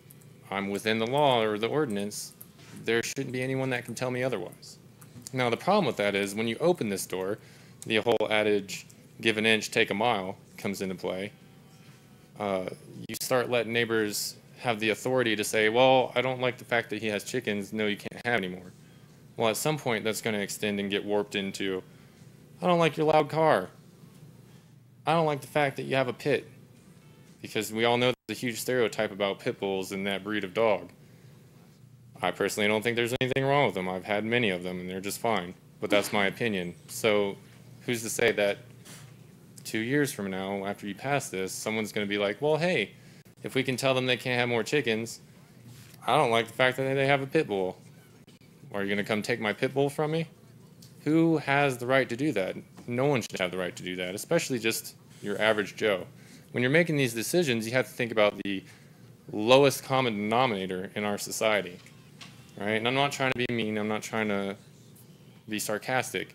I'm within the law or the ordinance, there shouldn't be anyone that can tell me otherwise. Now, the problem with that is when you open this door, the whole adage, give an inch, take a mile, comes into play. You start letting neighbors have the authority to say, well, I don't like the fact that he has chickens, no, you can't have anymore. Well, at some point, that's going to extend and get warped into, I don't like your loud car. I don't like the fact that you have a pit. Because we all know there's a huge stereotype about pit bulls and that breed of dog. I personally don't think there's anything wrong with them. I've had many of them, and they're just fine. But that's my opinion. So who's to say that 2 years from now, after you pass this, someone's going to be like, well, hey, if we can tell them they can't have more chickens, I don't like the fact that they have a pit bull. Are you going to come take my pit bull from me? Who has the right to do that? No one should have the right to do that, especially just your average Joe. When you're making these decisions, you have to think about the lowest common denominator in our society, right? And I'm not trying to be mean, I'm not trying to be sarcastic,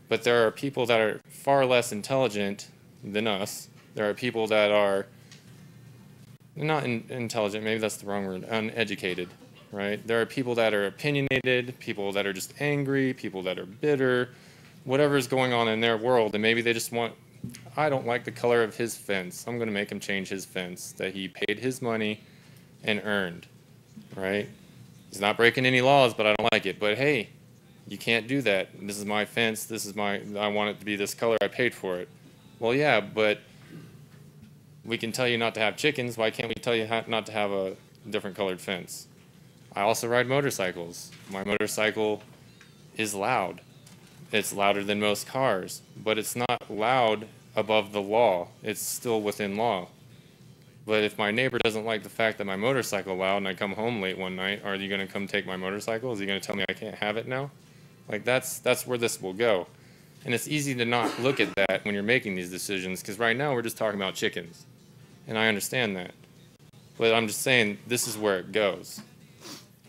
but there are people that are far less intelligent than us. There are people that are not intelligent, maybe that's the wrong word, uneducated, right? There are people that are opinionated, people that are just angry, people that are bitter, whatever is going on in their world, and maybe they just want, I don't like the color of his fence, I'm going to make him change his fence that he paid his money and earned, right? He's not breaking any laws, but I don't like it. But hey, you can't do that. This is my fence, this is I want it to be this color, I paid for it. Well, yeah, but we can tell you not to have chickens, why can't we tell you not to have a different colored fence? I also ride motorcycles. My motorcycle is loud. It's louder than most cars, but it's not loud above the law. It's still within law. But if my neighbor doesn't like the fact that my motorcycle is loud and I come home late one night, are you going to come take my motorcycle? Is he going to tell me I can't have it now? Like that's where this will go. And it's easy to not look at that when you're making these decisions, because right now we're just talking about chickens. And I understand that. But I'm just saying this is where it goes.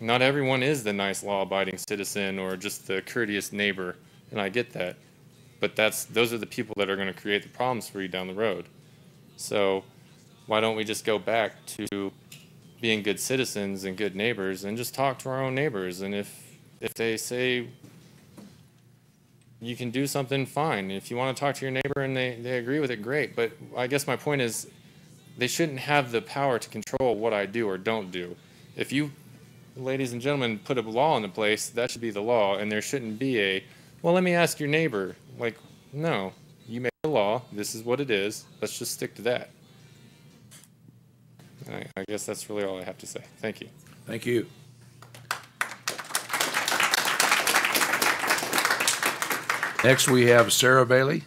Not everyone is the nice law-abiding citizen or just the courteous neighbor, and I get that. But those are the people that are going to create the problems for you down the road. So why don't we just go back to being good citizens and good neighbors and just talk to our own neighbors? And if they say you can do something, fine. If you want to talk to your neighbor and they agree with it, great. But I guess my point is they shouldn't have the power to control what I do or don't do. If you, ladies and gentlemen, put a law into place, that should be the law, and there shouldn't be well, let me ask your neighbor. Like, no, you made the law, this is what it is, let's just stick to that. And I guess that's really all I have to say. Thank you. Thank you. Next, we have Sarah Bailey.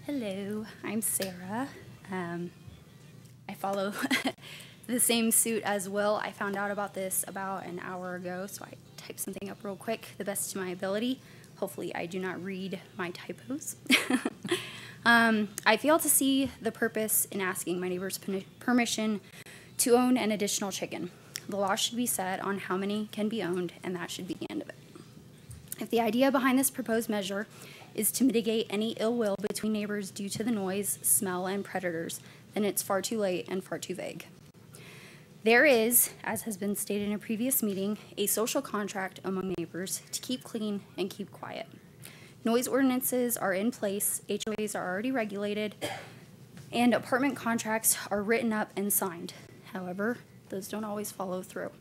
Hello, I'm Sarah. I follow the same suit as Will. I found out about this about an hour ago, so I typed something up real quick, the best of my ability. Hopefully I do not read my typos. I fail to see the purpose in asking my neighbor's permission to own an additional chicken. The law should be set on how many can be owned, and that should be the end of it. If the idea behind this proposed measure is to mitigate any ill will between neighbors due to the noise, smell, and predators, then it's far too late and far too vague. There is, as has been stated in a previous meeting, a social contract among neighbors to keep clean and keep quiet. Noise ordinances are in place, HOAs are already regulated, and apartment contracts are written up and signed. However, those don't always follow through.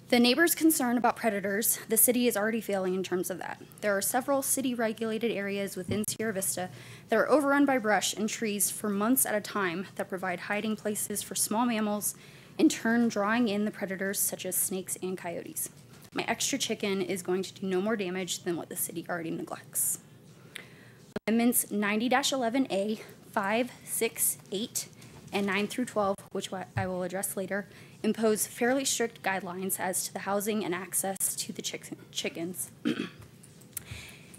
The neighbors' concern about predators, the city is already failing in terms of that. There are several city-regulated areas within Sierra Vista that are overrun by brush and trees for months at a time that provide hiding places for small mammals, in turn drawing in the predators such as snakes and coyotes. My extra chicken is going to do no more damage than what the city already neglects. Amendments 90-11A, 5, 6, 8, and 9 through 12, which I will address later, impose fairly strict guidelines as to the housing and access to the chickens.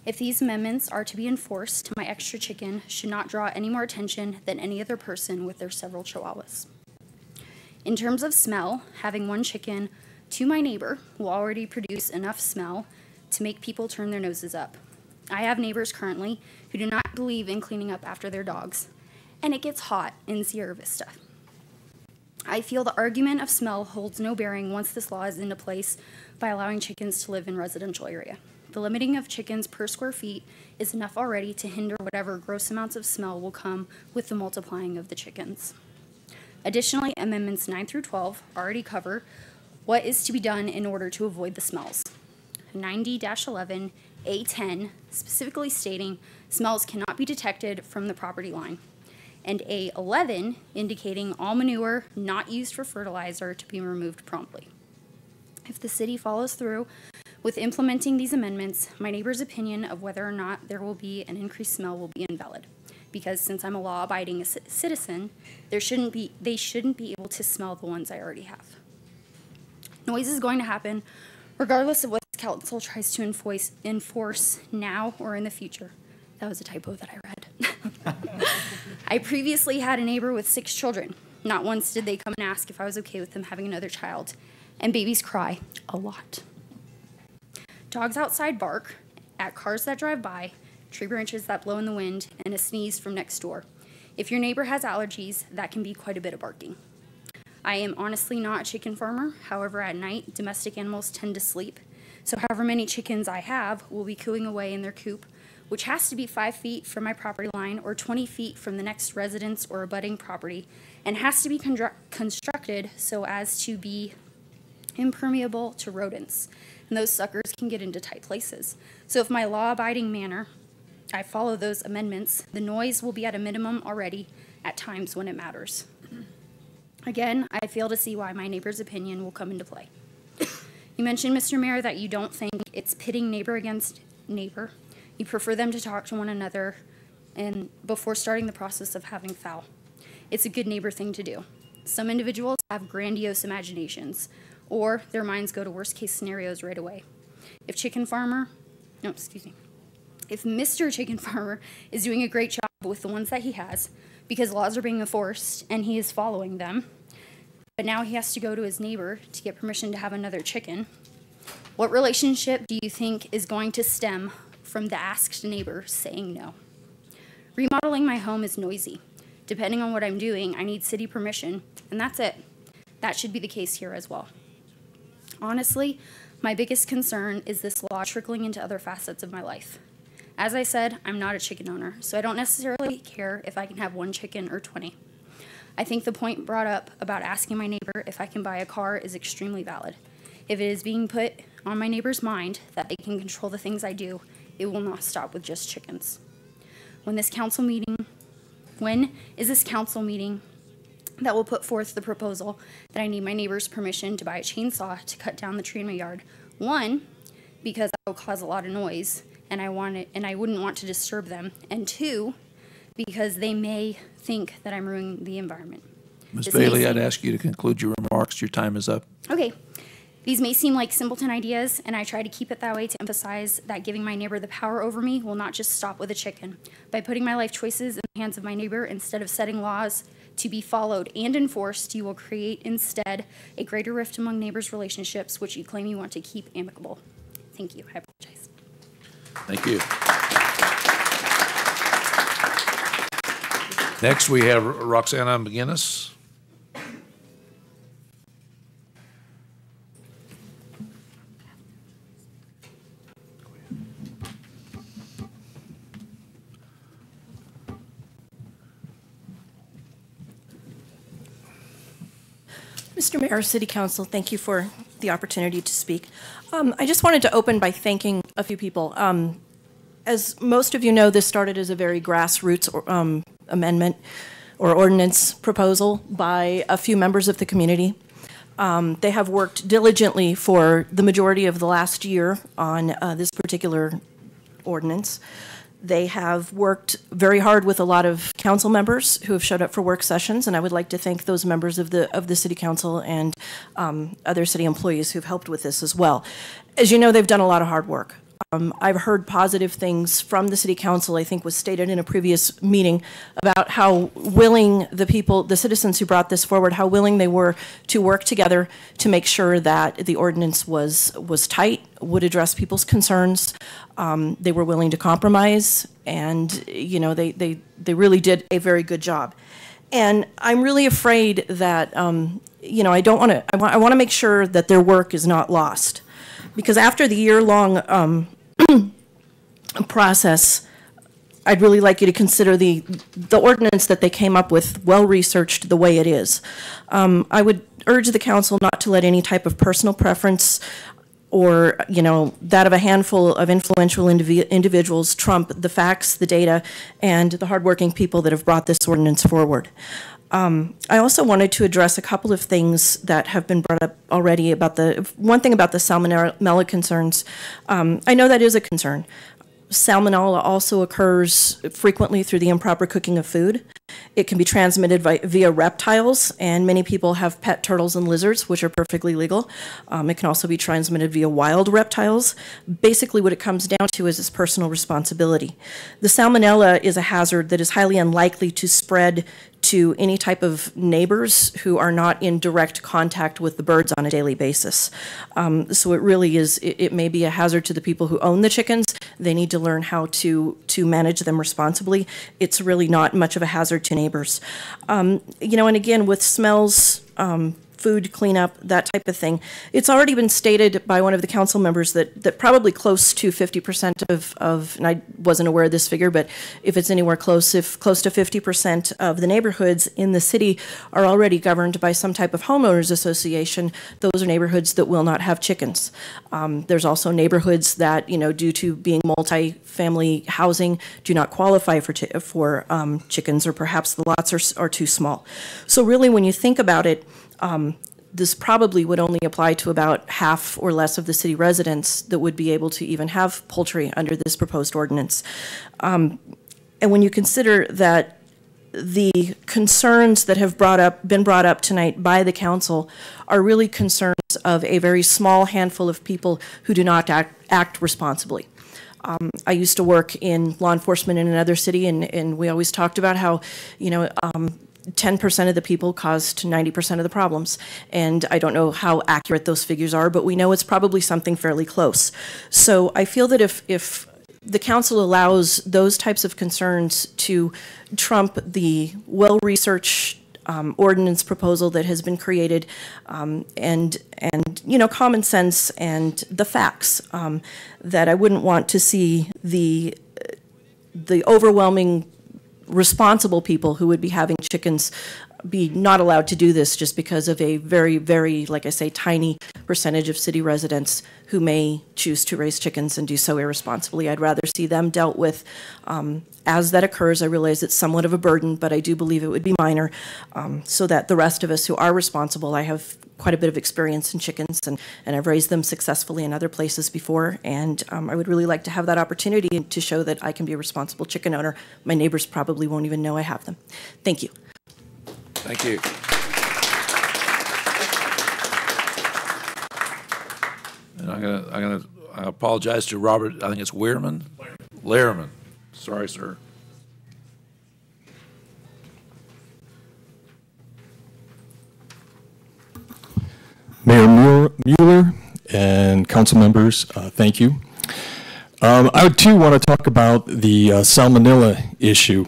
If these amendments are to be enforced, my extra chicken should not draw any more attention than any other person with their several chihuahuas. In terms of smell, having one chicken to my neighbor will already produce enough smell to make people turn their noses up. I have neighbors currently who do not believe in cleaning up after their dogs, and it gets hot in Sierra Vista. I feel the argument of smell holds no bearing once this law is into place by allowing chickens to live in residential area. The limiting of chickens per square feet is enough already to hinder whatever gross amounts of smell will come with the multiplying of the chickens. Additionally, amendments 9 through 12 already cover what is to be done in order to avoid the smells. 90-11A10 specifically stating smells cannot be detected from the property line, and A11 indicating all manure not used for fertilizer to be removed promptly. If the city follows through With implementing these amendments, my neighbor's opinion of whether or not there will be an increased smell will be invalid, because since I'm a law-abiding citizen, they shouldn't be able to smell the ones I already have. Noise is going to happen regardless of what this council tries to enforce now or in the future. That was a typo that I read. I previously had a neighbor with 6 children. Not once did they come and ask if I was okay with them having another child. And babies cry a lot. Dogs outside bark at cars that drive by, tree branches that blow in the wind, and a sneeze from next door. If your neighbor has allergies, that can be quite a bit of barking. I am honestly not a chicken farmer. However, at night, domestic animals tend to sleep. So however many chickens I have will be cooing away in their coop, which has to be 5 feet from my property line or 20 feet from the next residence or abutting property, and has to be constructed so as to be impermeable to rodents. And those suckers can get into tight places. So if my law-abiding manner, I follow those amendments, the noise will be at a minimum already at times when it matters. Again, I fail to see why my neighbor's opinion will come into play. You mentioned, Mr. Mayor, that you don't think it's pitting neighbor against neighbor. You prefer them to talk to one another and before starting the process of having foul. It's a good neighbor thing to do. Some individuals have grandiose imaginations, or their minds go to worst case scenarios right away. If Mr. Chicken Farmer is doing a great job with the ones that he has, because laws are being enforced and he is following them, but now he has to go to his neighbor to get permission to have another chicken, what relationship do you think is going to stem from the asked neighbor saying no? Remodeling my home is noisy. Depending on what I'm doing, I need city permission, and that's it. That should be the case here as well. Honestly, my biggest concern is this law trickling into other facets of my life. As I said, I'm not a chicken owner, so I don't necessarily care if I can have 1 chicken or 20. I think the point brought up about asking my neighbor if I can buy a car is extremely valid. If it is being put on my neighbor's mind that they can control the things I do, it will not stop with just chickens. When is this council meeting that will put forth the proposal that I need my neighbor's permission to buy a chainsaw to cut down the tree in my yard? 1, because that will cause a lot of noise, and I wouldn't want to disturb them. And 2, because they may think that I'm ruining the environment. Ms. Bailey, I'd ask you to conclude your remarks. Your time is up. Okay. These may seem like simpleton ideas, and I try to keep it that way to emphasize that giving my neighbor the power over me will not just stop with a chicken. By putting my life choices in the hands of my neighbor instead of setting laws to be followed and enforced, you will create instead a greater rift among neighbors' relationships, which you claim you want to keep amicable. Thank you. I apologize. Thank you. Next, we have Roxana McGinnis. Mr. Mayor, City Council, thank you for the opportunity to speak. I just wanted to open by thanking a few people. As most of you know, this started as a very grassroots amendment or ordinance proposal by a few members of the community. They have worked diligently for the majority of the last year on this particular ordinance. They have worked very hard with a lot of council members who have showed up for work sessions, and I would like to thank those members of the City Council and other city employees who've helped with this as well. As you know, they've done a lot of hard work. I've heard positive things from the City Council, I think was stated in a previous meeting, about how willing the citizens who brought this forward, how willing they were to work together to make sure that the ordinance was tight, would address people's concerns. They were willing to compromise, and you know, they really did a very good job. And I'm really afraid that you know, I want to make sure that their work is not lost, because after the year-long process, I'd really like you to consider the ordinance that they came up with well-researched the way it is. I would urge the council not to let any type of personal preference or, you know, that of a handful of influential individuals trump the facts, the data, and the hardworking people that have brought this ordinance forward. I also wanted to address a couple of things that have been brought up already about one thing about the salmonella concerns. I know that is a concern. Salmonella also occurs frequently through the improper cooking of food. It can be transmitted via reptiles, and many people have pet turtles and lizards, which are perfectly legal. It can also be transmitted via wild reptiles. Basically, what it comes down to is its personal responsibility. The salmonella is a hazard that is highly unlikely to spread to any type of neighbors who are not in direct contact with the birds on a daily basis. So it really is, it may be a hazard to the people who own the chickens. They need to learn how to manage them responsibly. It's really not much of a hazard to neighbors. And again, with smells, food cleanup, that type of thing. It's already been stated by one of the council members that probably close to 50% of, and I wasn't aware of this figure, but if it's anywhere close, if close to 50% of the neighborhoods in the city are already governed by some type of homeowners association, those are neighborhoods that will not have chickens. There's also neighborhoods that, due to being multi-family housing, do not qualify for chickens, or perhaps the lots are too small. So really, when you think about it, this probably would only apply to about half or less of the city residents that would be able to even have poultry under this proposed ordinance. And when you consider that the concerns that have been brought up tonight by the council are really concerns of a very small handful of people who do not act responsibly. I used to work in law enforcement in another city, and we always talked about how, 10% of the people caused 90% of the problems. And I don't know how accurate those figures are, but we know it's probably something fairly close. So I feel that if the council allows those types of concerns to trump the well-researched ordinance proposal that has been created, and common sense and the facts, that I wouldn't want to see the overwhelming responsible people who would be having chickens be not allowed to do this just because of a very, very, like I say, tiny percentage of city residents who may choose to raise chickens and do so irresponsibly. I'd rather see them dealt with as that occurs. I realize it's somewhat of a burden, but I do believe it would be minor, so that the rest of us who are responsible, I have quite a bit of experience in chickens, and I've raised them successfully in other places before, and I would really like to have that opportunity to show that I can be a responsible chicken owner. My neighbors probably won't even know I have them. Thank you. Thank you. And I apologize to Robert. I think it's Lehrman. Lehrman. Sorry, sir. Mayor Mueller and council members, thank you. I would too want to talk about the salmonella issue.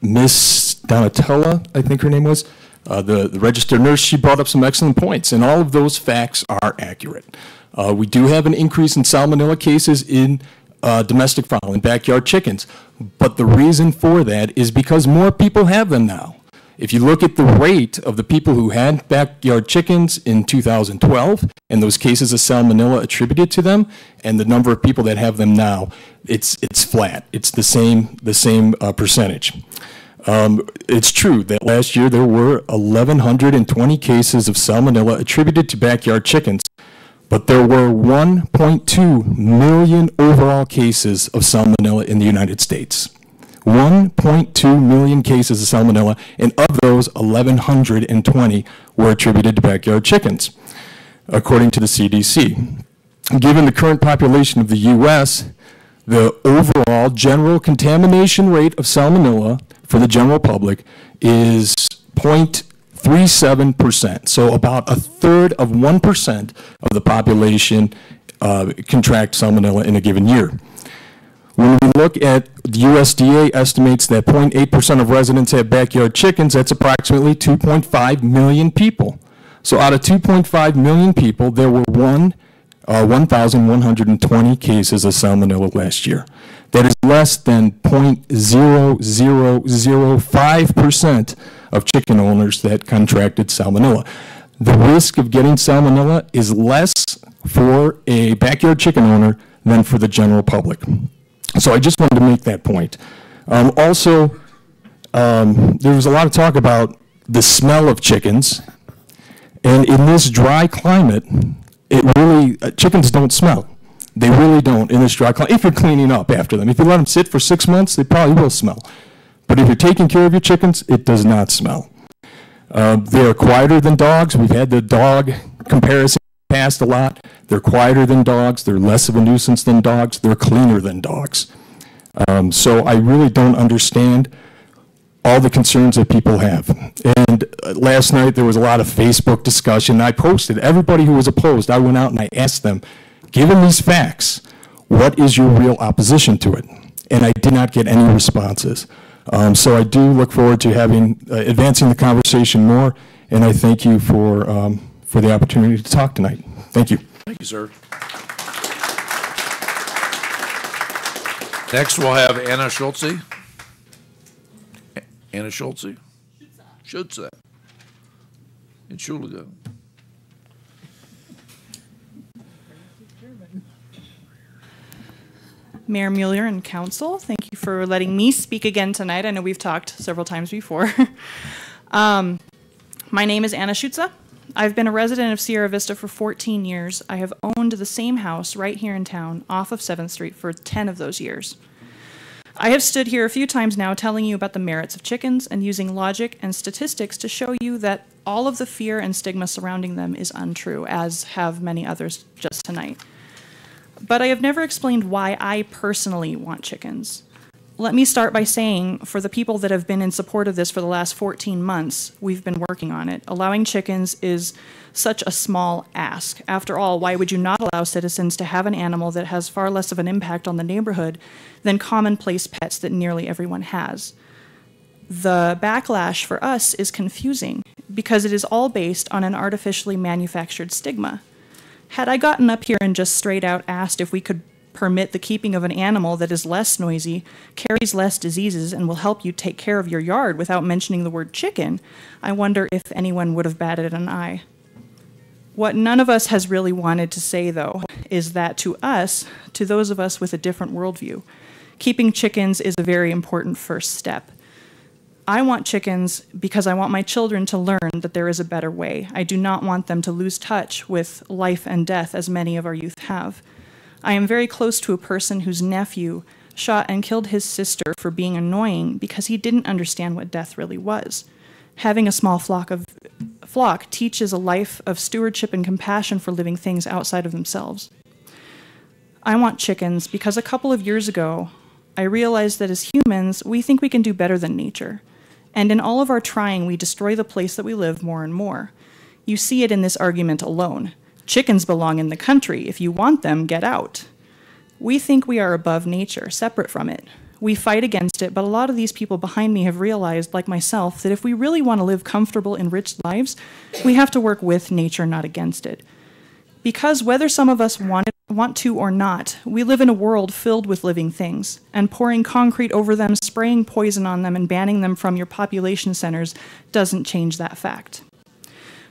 Miss Donatella, I think her name was, the registered nurse, she brought up some excellent points, and all of those facts are accurate. We do have an increase in salmonella cases in domestic fowl and backyard chickens, but the reason for that is because more people have them now. If you look at the rate of the people who had backyard chickens in 2012 and those cases of salmonella attributed to them, and the number of people that have them now, it's flat. It's the same percentage. It's true that last year there were 1,120 cases of salmonella attributed to backyard chickens, but there were 1.2 million overall cases of salmonella in the United States. 1.2 million cases of salmonella, and of those, 1,120 were attributed to backyard chickens, according to the CDC. Given the current population of the U.S., the overall general contamination rate of salmonella for the general public is 0.37%. So about a third of 1% of the population contract salmonella in a given year. When we look at the USDA estimates that 0.8% of residents have backyard chickens, that's approximately 2.5 million people. So out of 2.5 million people, there were 1,120 cases of salmonella last year. That is less than 0.0005% of chicken owners that contracted salmonella. The risk of getting salmonella is less for a backyard chicken owner than for the general public. So I just wanted to make that point. Also, there was a lot of talk about the smell of chickens. And in this dry climate, chickens don't smell. They really don't in this dry climate, if you're cleaning up after them. If you let them sit for 6 months, they probably will smell. But if you're taking care of your chickens, it does not smell. They're quieter than dogs. We've had the dog comparison passed a lot. They're quieter than dogs. They're less of a nuisance than dogs. They're cleaner than dogs. So I really don't understand all the concerns that people have. And last night there was a lot of Facebook discussion. I posted, everybody who was opposed, I went out and I asked them, given these facts, what is your real opposition to it? And I did not get any responses. So I do look forward to advancing the conversation more, and I thank you for the opportunity to talk tonight. Thank you. Thank you, sir. Next, we'll have Anna Schulze. Anna Schulze? Schulze. In Schuliga. Mayor Mueller and Council, thank you for letting me speak again tonight. I know we've talked several times before. My name is Anna Schutze. I've been a resident of Sierra Vista for 14 years. I have owned the same house right here in town off of 7th Street for 10 of those years. I have stood here a few times now telling you about the merits of chickens and using logic and statistics to show you that all of the fear and stigma surrounding them is untrue, as have many others just tonight. But I have never explained why I personally want chickens. Let me start by saying, for the people that have been in support of this for the last 14 months, we've been working on it. Allowing chickens is such a small ask. After all, why would you not allow citizens to have an animal that has far less of an impact on the neighborhood than commonplace pets that nearly everyone has? The backlash for us is confusing because it is all based on an artificially manufactured stigma. Had I gotten up here and just straight out asked if we could permit the keeping of an animal that is less noisy, carries less diseases, and will help you take care of your yard without mentioning the word chicken, I wonder if anyone would have batted an eye. What none of us has really wanted to say, though, is that to us, to those of us with a different worldview, keeping chickens is a very important first step. I want chickens because I want my children to learn that there is a better way. I do not want them to lose touch with life and death as many of our youth have. I am very close to a person whose nephew shot and killed his sister for being annoying because he didn't understand what death really was. Having a small flock teaches a life of stewardship and compassion for living things outside of themselves. I want chickens because a couple of years ago, I realized that as humans, we think we can do better than nature. And in all of our trying, we destroy the place that we live more and more. You see it in this argument alone. Chickens belong in the country. If you want them, get out. We think we are above nature, separate from it. We fight against it, but a lot of these people behind me have realized, like myself, that if we really want to live comfortable, enriched lives, we have to work with nature, not against it. Because whether some of us want to or not, we live in a world filled with living things, and pouring concrete over them, spraying poison on them, and banning them from your population centers doesn't change that fact.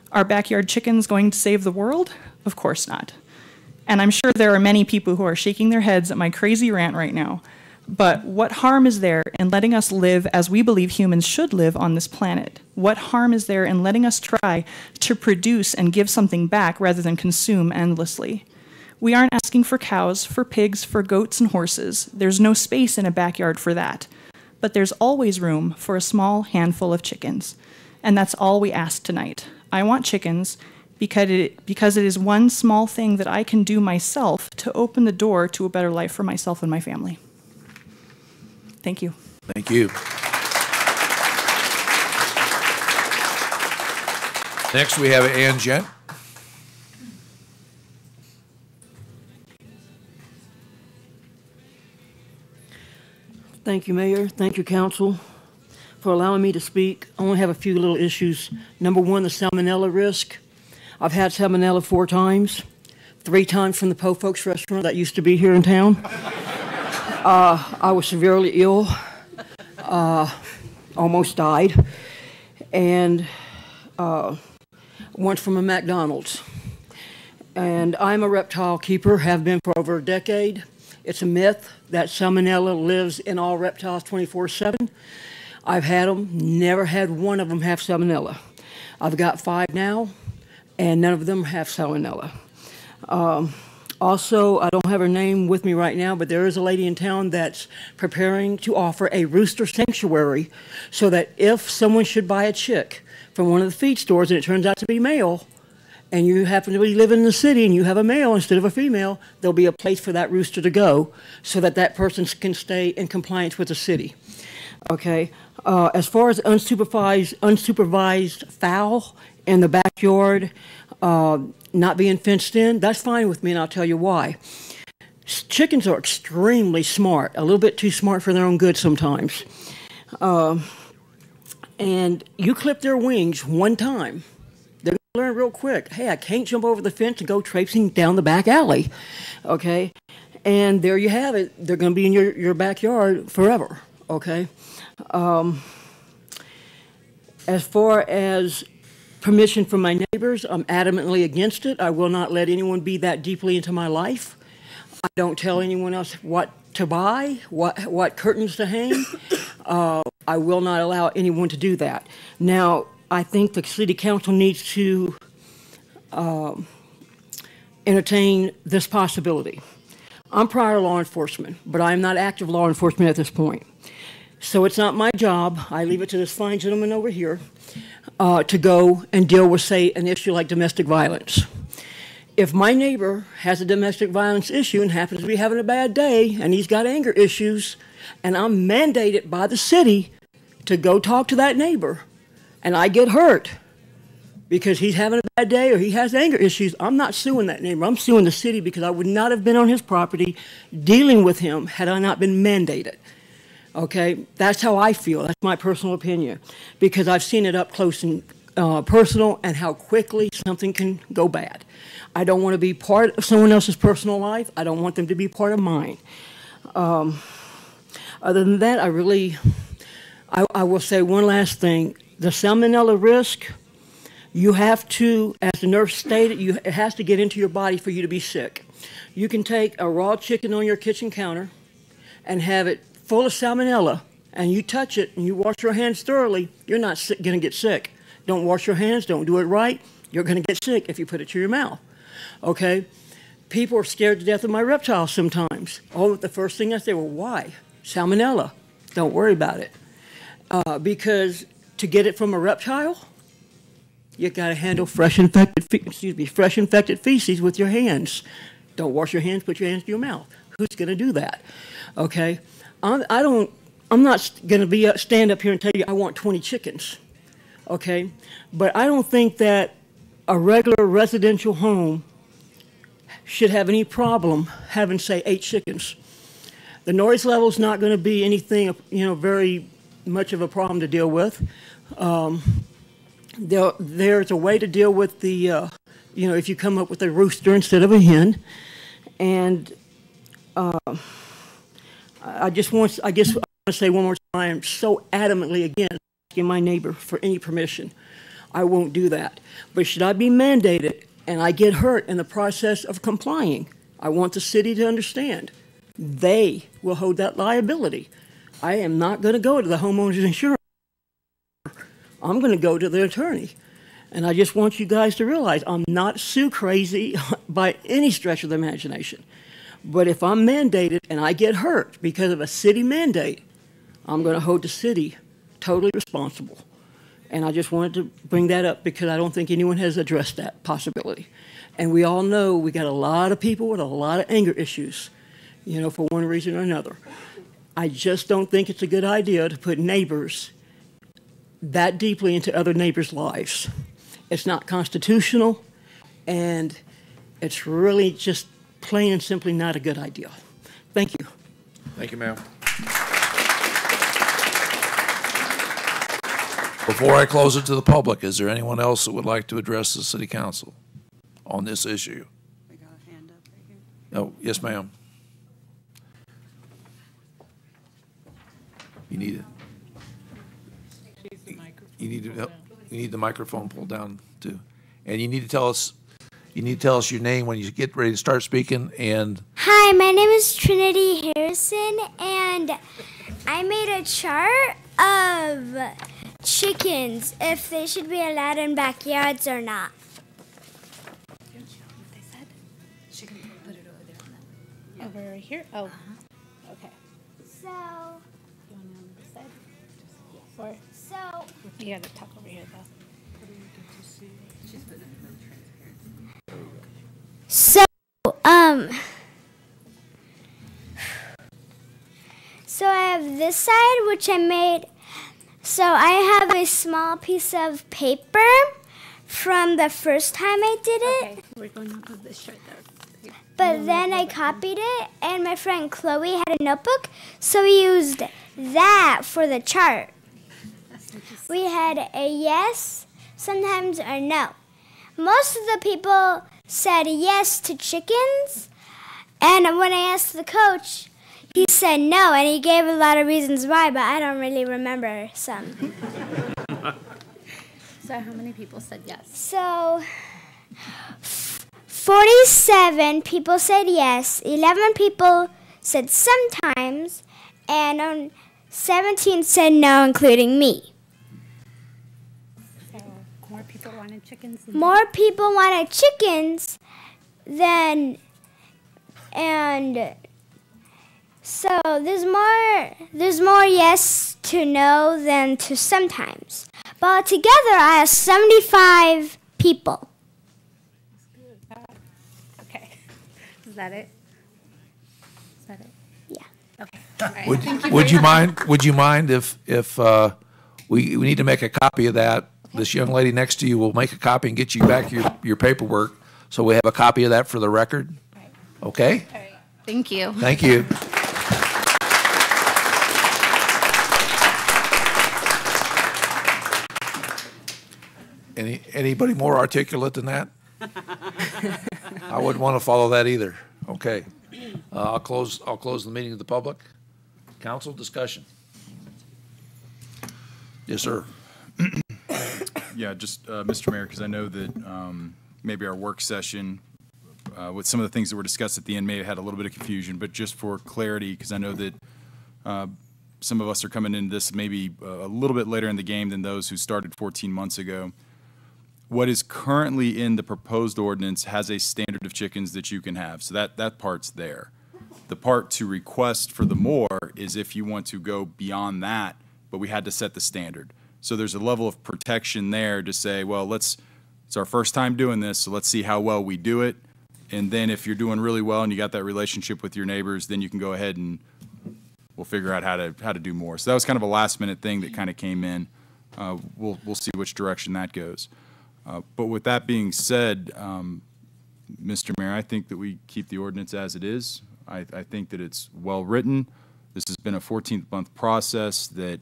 Are backyard chickens going to save the world? Of course not. And I'm sure there are many people who are shaking their heads at my crazy rant right now. But what harm is there in letting us live as we believe humans should live on this planet? What harm is there in letting us try to produce and give something back rather than consume endlessly? We aren't asking for cows, for pigs, for goats and horses. There's no space in a backyard for that. But there's always room for a small handful of chickens. And that's all we ask tonight. I want chickens because it is one small thing that I can do myself to open the door to a better life for myself and my family. Thank you. Thank you. Next, we have Ann Gent. Thank you, Mayor. Thank you, Council, for allowing me to speak. I only have a few little issues. Number one, the salmonella risk. I've had salmonella 4 times, 3 times from the Po Folks restaurant that used to be here in town. I was severely ill, almost died, and once from a McDonald's. And I'm a reptile keeper, have been for over a decade. It's a myth that salmonella lives in all reptiles 24/7. I've had them, never had one of them have salmonella. I've got 5 now, and none of them have salmonella. Also, I don't have her name with me right now, but there is a lady in town that's preparing to offer a rooster sanctuary so that if someone should buy a chick from one of the feed stores and it turns out to be male, and you happen to be living in the city and you have a male instead of a female, there'll be a place for that rooster to go so that that person can stay in compliance with the city. Okay? As far as unsupervised fowl in the backyard, not being fenced in, that's fine with me, and I'll tell you why. Chickens are extremely smart, a little bit too smart for their own good sometimes. And you clip their wings one time, they're going to learn real quick, hey, I can't jump over the fence and go traipsing down the back alley, okay? And there you have it. They're going to be in your backyard forever, okay? As far as permission from my neighbors, I'm adamantly against it. I will not let anyone be that deeply into my life. I don't tell anyone else what to buy, what curtains to hang. I will not allow anyone to do that. Now, I think the city council needs to entertain this possibility. I'm prior law enforcement, but I am not active law enforcement at this point. So it's not my job. I leave it to this fine gentleman over here to go and deal with, say, an issue like domestic violence. If my neighbor has a domestic violence issue and happens to be having a bad day and he's got anger issues, and I'm mandated by the city to go talk to that neighbor, and I get hurt because he's having a bad day or he has anger issues, I'm not suing that neighbor. I'm suing the city because I would not have been on his property dealing with him had I not been mandated. Okay, that's how I feel. That's my personal opinion, because I've seen it up close and personal and how quickly something can go bad. I don't want to be part of someone else's personal life. I don't want them to be part of mine. Other than that, I will say one last thing. The salmonella risk, you have to, as the nurse stated, it has to get into your body for you to be sick. You can take a raw chicken on your kitchen counter and have it full of salmonella, and you touch it and you wash your hands thoroughly, you're not going to get sick. Don't wash your hands, don't do it right, you're going to get sick if you put it to your mouth. Okay? People are scared to death of my reptiles sometimes. Oh, the first thing I say, well, why? Salmonella. Don't worry about it. Because to get it from a reptile, you got to handle fresh infected feces with your hands. Don't wash your hands, put your hands to your mouth. Who's going to do that? Okay? I'm not going to stand up here and tell you I want 20 chickens, okay? But I don't think that a regular residential home should have any problem having, say, 8 chickens. The noise level is not going to be anything, very much of a problem to deal with. There's a way to deal with the, if you come up with a rooster instead of a hen, and I want to say one more time, I am so adamantly against asking my neighbor for any permission. I won't do that. But should I be mandated and I get hurt in the process of complying, I want the city to understand they will hold that liability. I am not going to go to the homeowner's insurance. I'm going to go to the attorney. And I just want you guys to realize I'm not sue crazy by any stretch of the imagination. But if I'm mandated and I get hurt because of a city mandate, I'm going to hold the city totally responsible. And I just wanted to bring that up because I don't think anyone has addressed that possibility. And we all know we got a lot of people with a lot of anger issues, for one reason or another. I just don't think it's a good idea to put neighbors that deeply into other neighbors' lives. It's not constitutional, and it's really just plain and simply not a good idea. Thank you. Thank you, ma'am. Before I close it to the public, is there anyone else that would like to address the city council on this issue? We got a hand up right here. Oh, yes, ma'am. You need it. You need the microphone pulled down too, and you need to tell us. You need to tell us your name when you get ready to start speaking. And hi, my name is Trinity Harrison, and I made a chart of chickens, if they should be allowed in backyards or not. Over here? Oh, okay. So, Or, so, you gotta talk over here, though. so, so I have this side, which I made. So I have a small piece of paper from the first time I did it. Okay, we're going off of this shirt though. But then I copied it, and my friend Chloe had a notebook, so we used that for the chart. We had a yes, sometimes a no. Most of the people said yes to chickens, and when I asked the coach, he said no, and he gave a lot of reasons why, but I don't really remember some. So how many people said yes? So 47 people said yes, 11 people said sometimes, and 17 said no, including me. So more people wanted chickens. More people wanted chickens than, and so there's more yes to no than to sometimes. But altogether, I have 75 people. Okay. Is that it? Is that it? Yeah. Okay. All right. Would you mind if we need to make a copy of that? This young lady next to you will make a copy and get you back your paperwork, so we have a copy of that for the record. Okay? All right. Thank you. Thank you. Anybody more articulate than that? I wouldn't want to follow that either. Okay. I'll close the meeting to the public. Council discussion. Yes, sir. Yeah, just Mr. Mayor, because I know that maybe our work session with some of the things that were discussed at the end may have had a little bit of confusion, but just for clarity, because I know that some of us are coming into this maybe a little bit later in the game than those who started 14 months ago. What is currently in the proposed ordinance has a standard of chickens that you can have, so that part's there. The part to request for the more is if you want to go beyond that, but we had to set the standard. So there's a level of protection there to say, well, it's our first time doing this, so let's see how well we do it. And then if you're doing really well and you got that relationship with your neighbors, then you can go ahead and we'll figure out how to do more. So that was kind of a last minute thing that kind of came in. We'll see which direction that goes. But with that being said, Mr. Mayor, I think that we keep the ordinance as it is. I think that it's well written. This has been a 14-month process that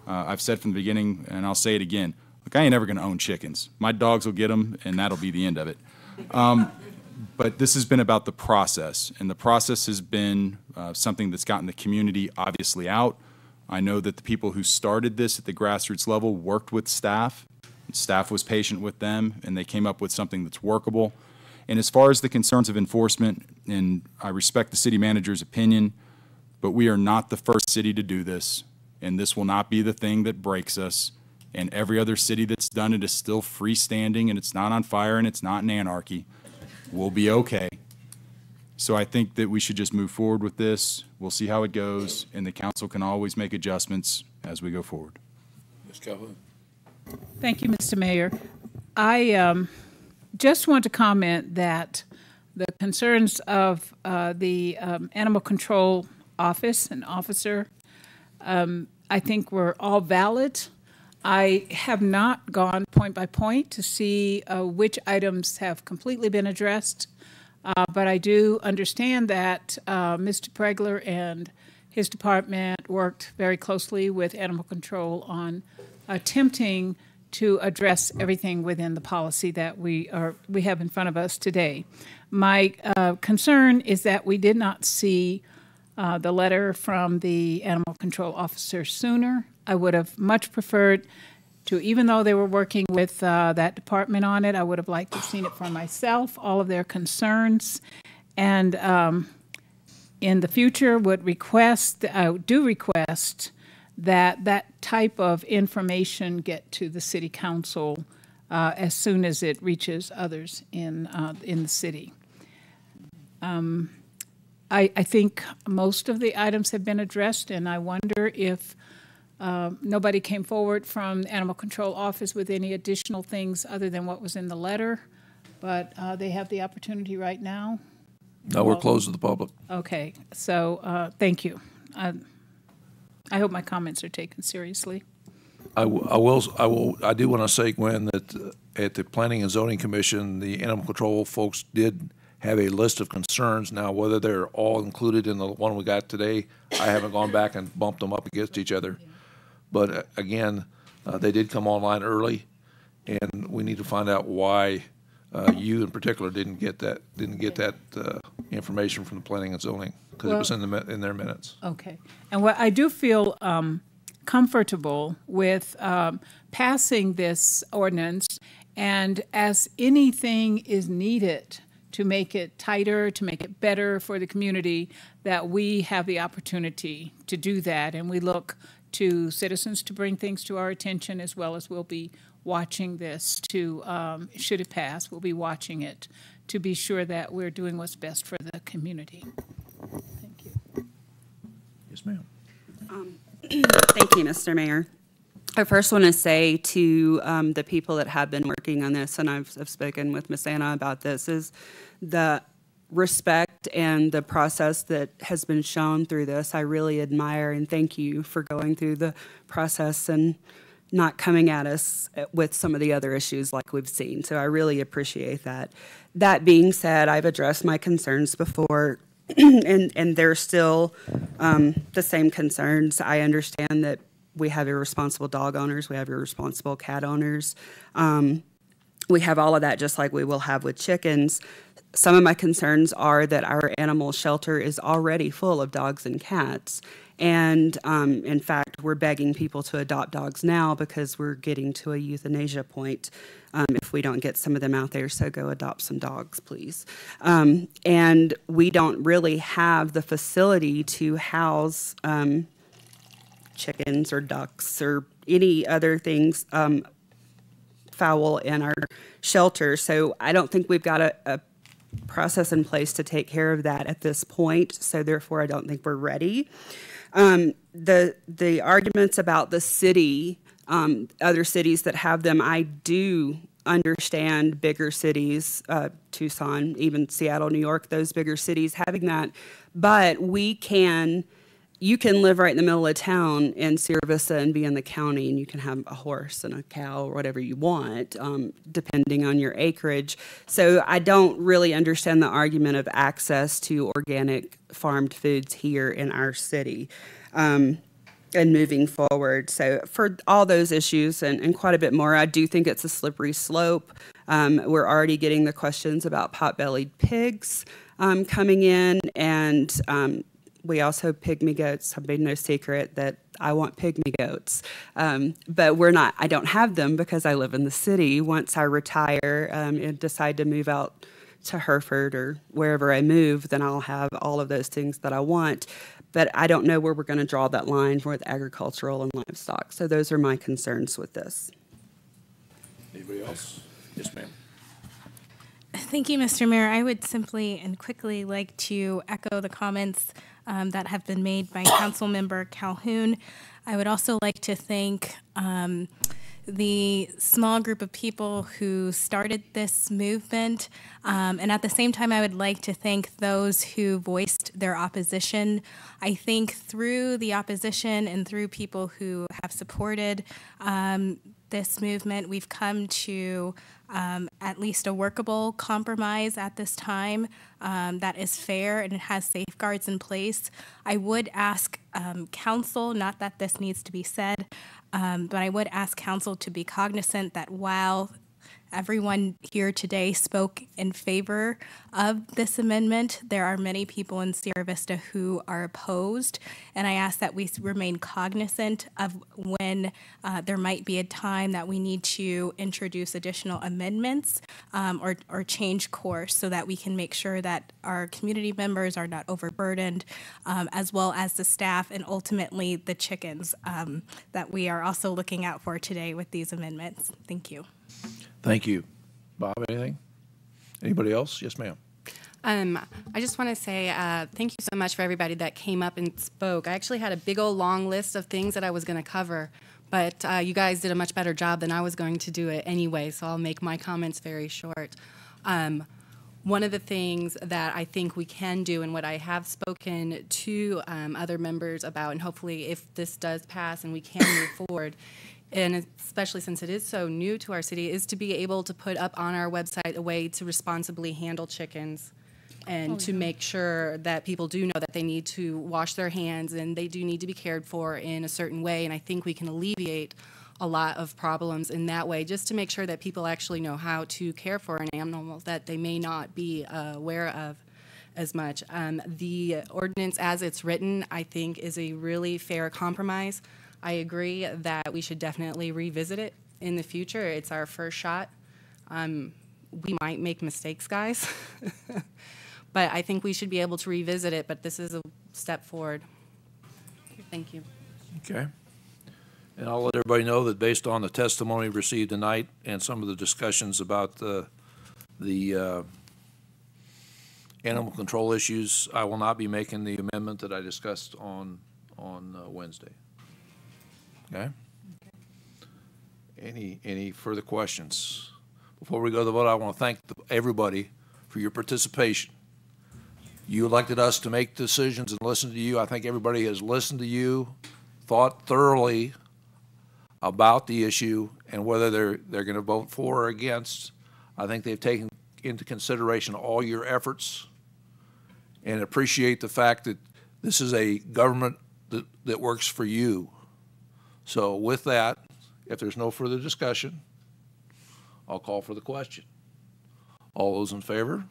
I've said from the beginning, and I'll say it again. Look, I ain't ever going to own chickens. My dogs will get them, and that'll be the end of it. But this has been about the process, and the process has been something that's gotten the community obviously out. I know that the people who started this at the grassroots level worked with staff. Staff was patient with them, and they came up with something that's workable. And as far as the concerns of enforcement, and I respect the city manager's opinion, but we are not the first city to do this, and this will not be the thing that breaks us. And every other city that's done it is still freestanding, and it's not on fire, and it's not in anarchy. We'll be okay. So I think that we should just move forward with this. We'll see how it goes, and the council can always make adjustments as we go forward. Ms. Calhoun. Thank you, Mr. Mayor. I just want to comment that the concerns of the Animal Control Office and officer, I think were all valid. I have not gone point by point to see which items have completely been addressed, but I do understand that Mr. Pregler and his department worked very closely with Animal Control on attempting to address everything within the policy that we have in front of us today. My concern is that we did not see the letter from the animal control officer sooner. I would have much preferred to, even though they were working with that department on it, I would have liked to have seen it for myself, all of their concerns. And in the future would request, do request that that type of information get to the city council as soon as it reaches others in the city. I think most of the items have been addressed, and I wonder if nobody came forward from the Animal Control Office with any additional things other than what was in the letter, but they have the opportunity right now. No, we're closed to the public. Okay, so thank you. I hope my comments are taken seriously. I do want to say, Gwen, that at the Planning and Zoning Commission, the Animal Control folks did have a list of concerns. Now, whether they're all included in the one we got today, I haven't gone back and bumped them up against each other. But again, they did come online early, and we need to find out why you in particular didn't get that information from the Planning and Zoning, because it was in their minutes. Okay, and what I do feel comfortable with passing this ordinance, and as anything is needed to make it tighter, to make it better for the community, that we have the opportunity to do that, and we look to citizens to bring things to our attention, as well as we'll be watching this to, should it pass, we'll be watching it to be sure that we're doing what's best for the community. Thank you. Yes, ma'am. Thank you, Mr. Mayor. I first want to say to the people that have been working on this, and I've spoken with Ms. Anna about this, is the respect and the process that has been shown through this. I really admire and thank you for going through the process and not coming at us with some of the other issues like we've seen. So I really appreciate that. That being said, I've addressed my concerns before, and they're still the same concerns. I understand that we have irresponsible dog owners, we have irresponsible cat owners. We have all of that just like we will have with chickens. Some of my concerns are that our animal shelter is already full of dogs and cats. And in fact, we're begging people to adopt dogs now because we're getting to a euthanasia point if we don't get some of them out there. So go adopt some dogs, please. And we don't really have the facility to house chickens or ducks or any other things fowl in our shelter. So I don't think we've got a process in place to take care of that at this point. So therefore, I don't think we're ready. The arguments about the city, other cities that have them, I do understand bigger cities, Tucson, even Seattle, New York, those bigger cities having that. But you can live right in the middle of town in Sierra Vista and be in the county, and you can have a horse and a cow or whatever you want, depending on your acreage. So I don't really understand the argument of access to organic farmed foods here in our city and moving forward. So for all those issues and quite a bit more, I do think it's a slippery slope. We're already getting the questions about pot-bellied pigs coming in, and we also pygmy goats. I've made no secret that I want pygmy goats, but I don't have them because I live in the city. Once I retire and decide to move out to Hereford or wherever I move, then I'll have all of those things that I want. But I don't know where we're going to draw that line with agricultural and livestock. So those are my concerns with this. Anybody else? Yes, ma'am. Thank you, Mr. Mayor. I would simply and quickly like to echo the comments that have been made by Councilmember Calhoun. I would also like to thank the small group of people who started this movement. And at the same time, I would like to thank those who voiced their opposition. I think through the opposition and through people who have supported this movement, we've come to at least a workable compromise at this time that is fair and it has safeguards in place. I would ask council, not that this needs to be said, but I would ask council to be cognizant that while everyone here today spoke in favor of this amendment. There are many people in Sierra Vista who are opposed, and I ask that we remain cognizant of when there might be a time that we need to introduce additional amendments or change course so that we can make sure that our community members are not overburdened, as well as the staff and ultimately the chickens that we are also looking out for today with these amendments. Thank you. Thank you. Bob, anything? Anybody else? Yes, ma'am. I just want to say thank you so much for everybody that came up and spoke. I actually had a big old long list of things that I was going to cover, but you guys did a much better job than I was going to do it anyway, so I'll make my comments very short. One of the things that I think we can do, and what I have spoken to other members about, and hopefully if this does pass and we can move forward, and especially since it is so new to our city, is to be able to put up on our website a way to responsibly handle chickens and to make sure that people do know that they need to wash their hands and they do need to be cared for in a certain way. And I think we can alleviate a lot of problems in that way, just to make sure that people actually know how to care for an animal that they may not be aware of as much. The ordinance as it's written, I think, is a really fair compromise. I agree that we should definitely revisit it in the future. It's our first shot. We might make mistakes, guys. But I think we should be able to revisit it, but this is a step forward. Thank you. Okay. And I'll let everybody know that based on the testimony received tonight and some of the discussions about the animal control issues, I will not be making the amendment that I discussed on Wednesday. Okay? Any further questions? Before we go to the vote, I want to thank everybody for your participation. You elected us to make decisions and listen to you. I think everybody has listened to you, thought thoroughly about the issue, and whether they're going to vote for or against. I think they've taken into consideration all your efforts and appreciate the fact that this is a government that works for you. So with that, if there's no further discussion, I'll call for the question. All those in favor?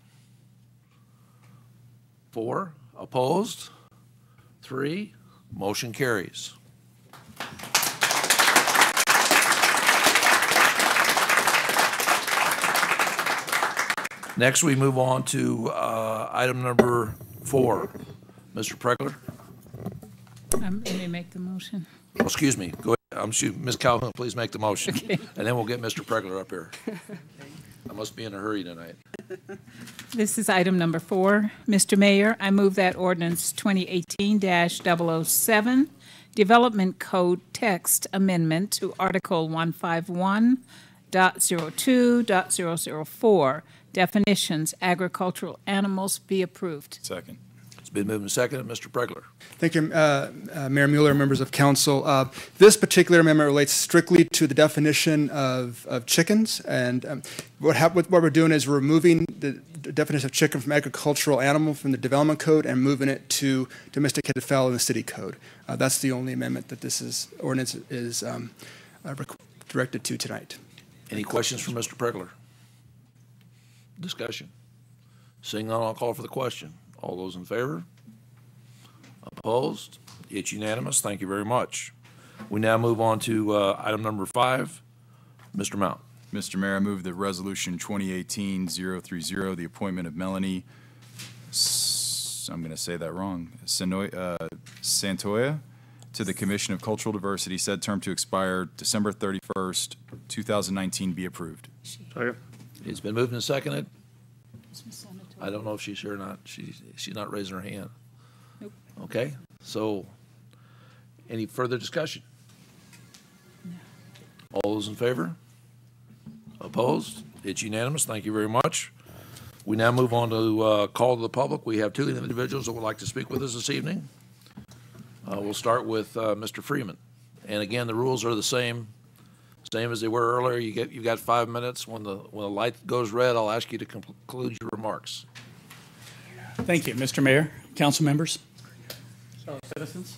4, opposed? 3, motion carries. Next, we move on to item number 4. Mr. Pregler? Let me make the motion. Oh, excuse me. Go ahead. Ms. Calhoun, please make the motion. Okay. And then we'll get Mr. Pregler up here. I must be in a hurry tonight. This is item number 4. Mr. Mayor, I move that ordinance 2018-007, Development Code Text Amendment to Article 151.02.004, Definitions, Agricultural Animals, be approved. Second. It's been moved and seconded. Mr. Pregler. Thank you, Mayor Mueller, members of council. This particular amendment relates strictly to the definition of chickens. And what we're doing is we're removing the definition of chicken from agricultural animal from the development code and moving it to domesticated fowl in the city code. That's the only amendment that ordinance is directed to tonight. Any questions for Mr. Pregler? Discussion. Seeing none, I'll call for the question. All those in favor? Opposed? It's unanimous. Thank you very much. We now move on to item number 5. Mr. Mount. Mr. Mayor, I move that Resolution 2018-030, the appointment of Melanie, I'm going to say that wrong, Santoya, to the Commission of Cultural Diversity, said term to expire December 31st, 2019, be approved. Second. It's been moved and seconded. I don't know if she's here or not. She's not raising her hand. Nope. Okay. So, any further discussion? No. All those in favor? Opposed? It's unanimous. Thank you very much. We now move on to call to the public. We have 2 individuals that would like to speak with us this evening. We'll start with Mr. Freeman. And again, the rules are the same as they were earlier. You've got 5 minutes. When the light goes red, I'll ask you to conclude your remarks. Thank you, Mr. Mayor, council members, fellow citizens.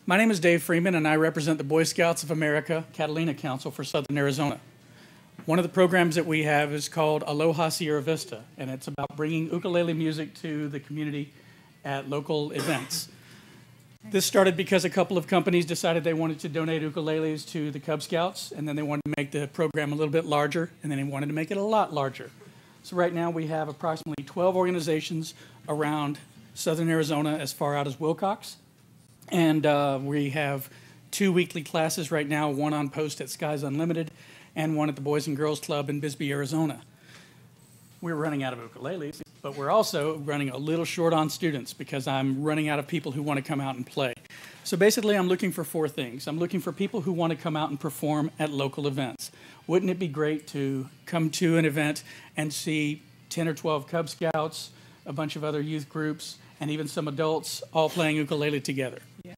My name is Dave Freeman, and I represent the Boy Scouts of America Catalina Council for Southern Arizona. One of the programs that we have is called Aloha Sierra Vista, and it's about bringing ukulele music to the community at local events. This started because a couple of companies decided they wanted to donate ukuleles to the Cub Scouts, and then they wanted to make the program a little bit larger, and then they wanted to make it a lot larger. So right now we have approximately 12 organizations around southern Arizona as far out as Wilcox. And we have 2 weekly classes right now, one on post at Skies Unlimited and one at the Boys and Girls Club in Bisbee, Arizona. We're running out of ukuleles, but we're also running a little short on students because I'm running out of people who want to come out and play. So basically I'm looking for 4 things. I'm looking for people who want to come out and perform at local events. Wouldn't it be great to come to an event and see 10 or 12 Cub Scouts, a bunch of other youth groups, and even some adults all playing ukulele together? Yeah.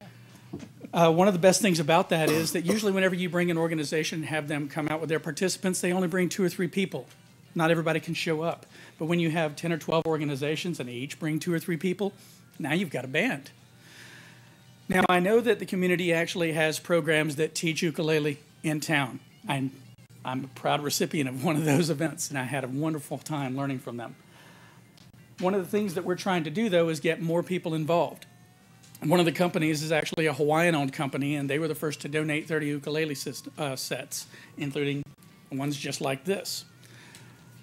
One of the best things about that is that usually whenever you bring an organization and have them come out with their participants, they only bring 2 or 3 people. Not everybody can show up. But when you have 10 or 12 organizations and they each bring 2 or 3 people, now you've got a band. Now, I know that the community actually has programs that teach ukulele in town. I'm a proud recipient of one of those events, and I had a wonderful time learning from them. One of the things that we're trying to do, though, is get more people involved. One of the companies is actually a Hawaiian-owned company, and they were the first to donate 30 ukulele sets, including ones just like this.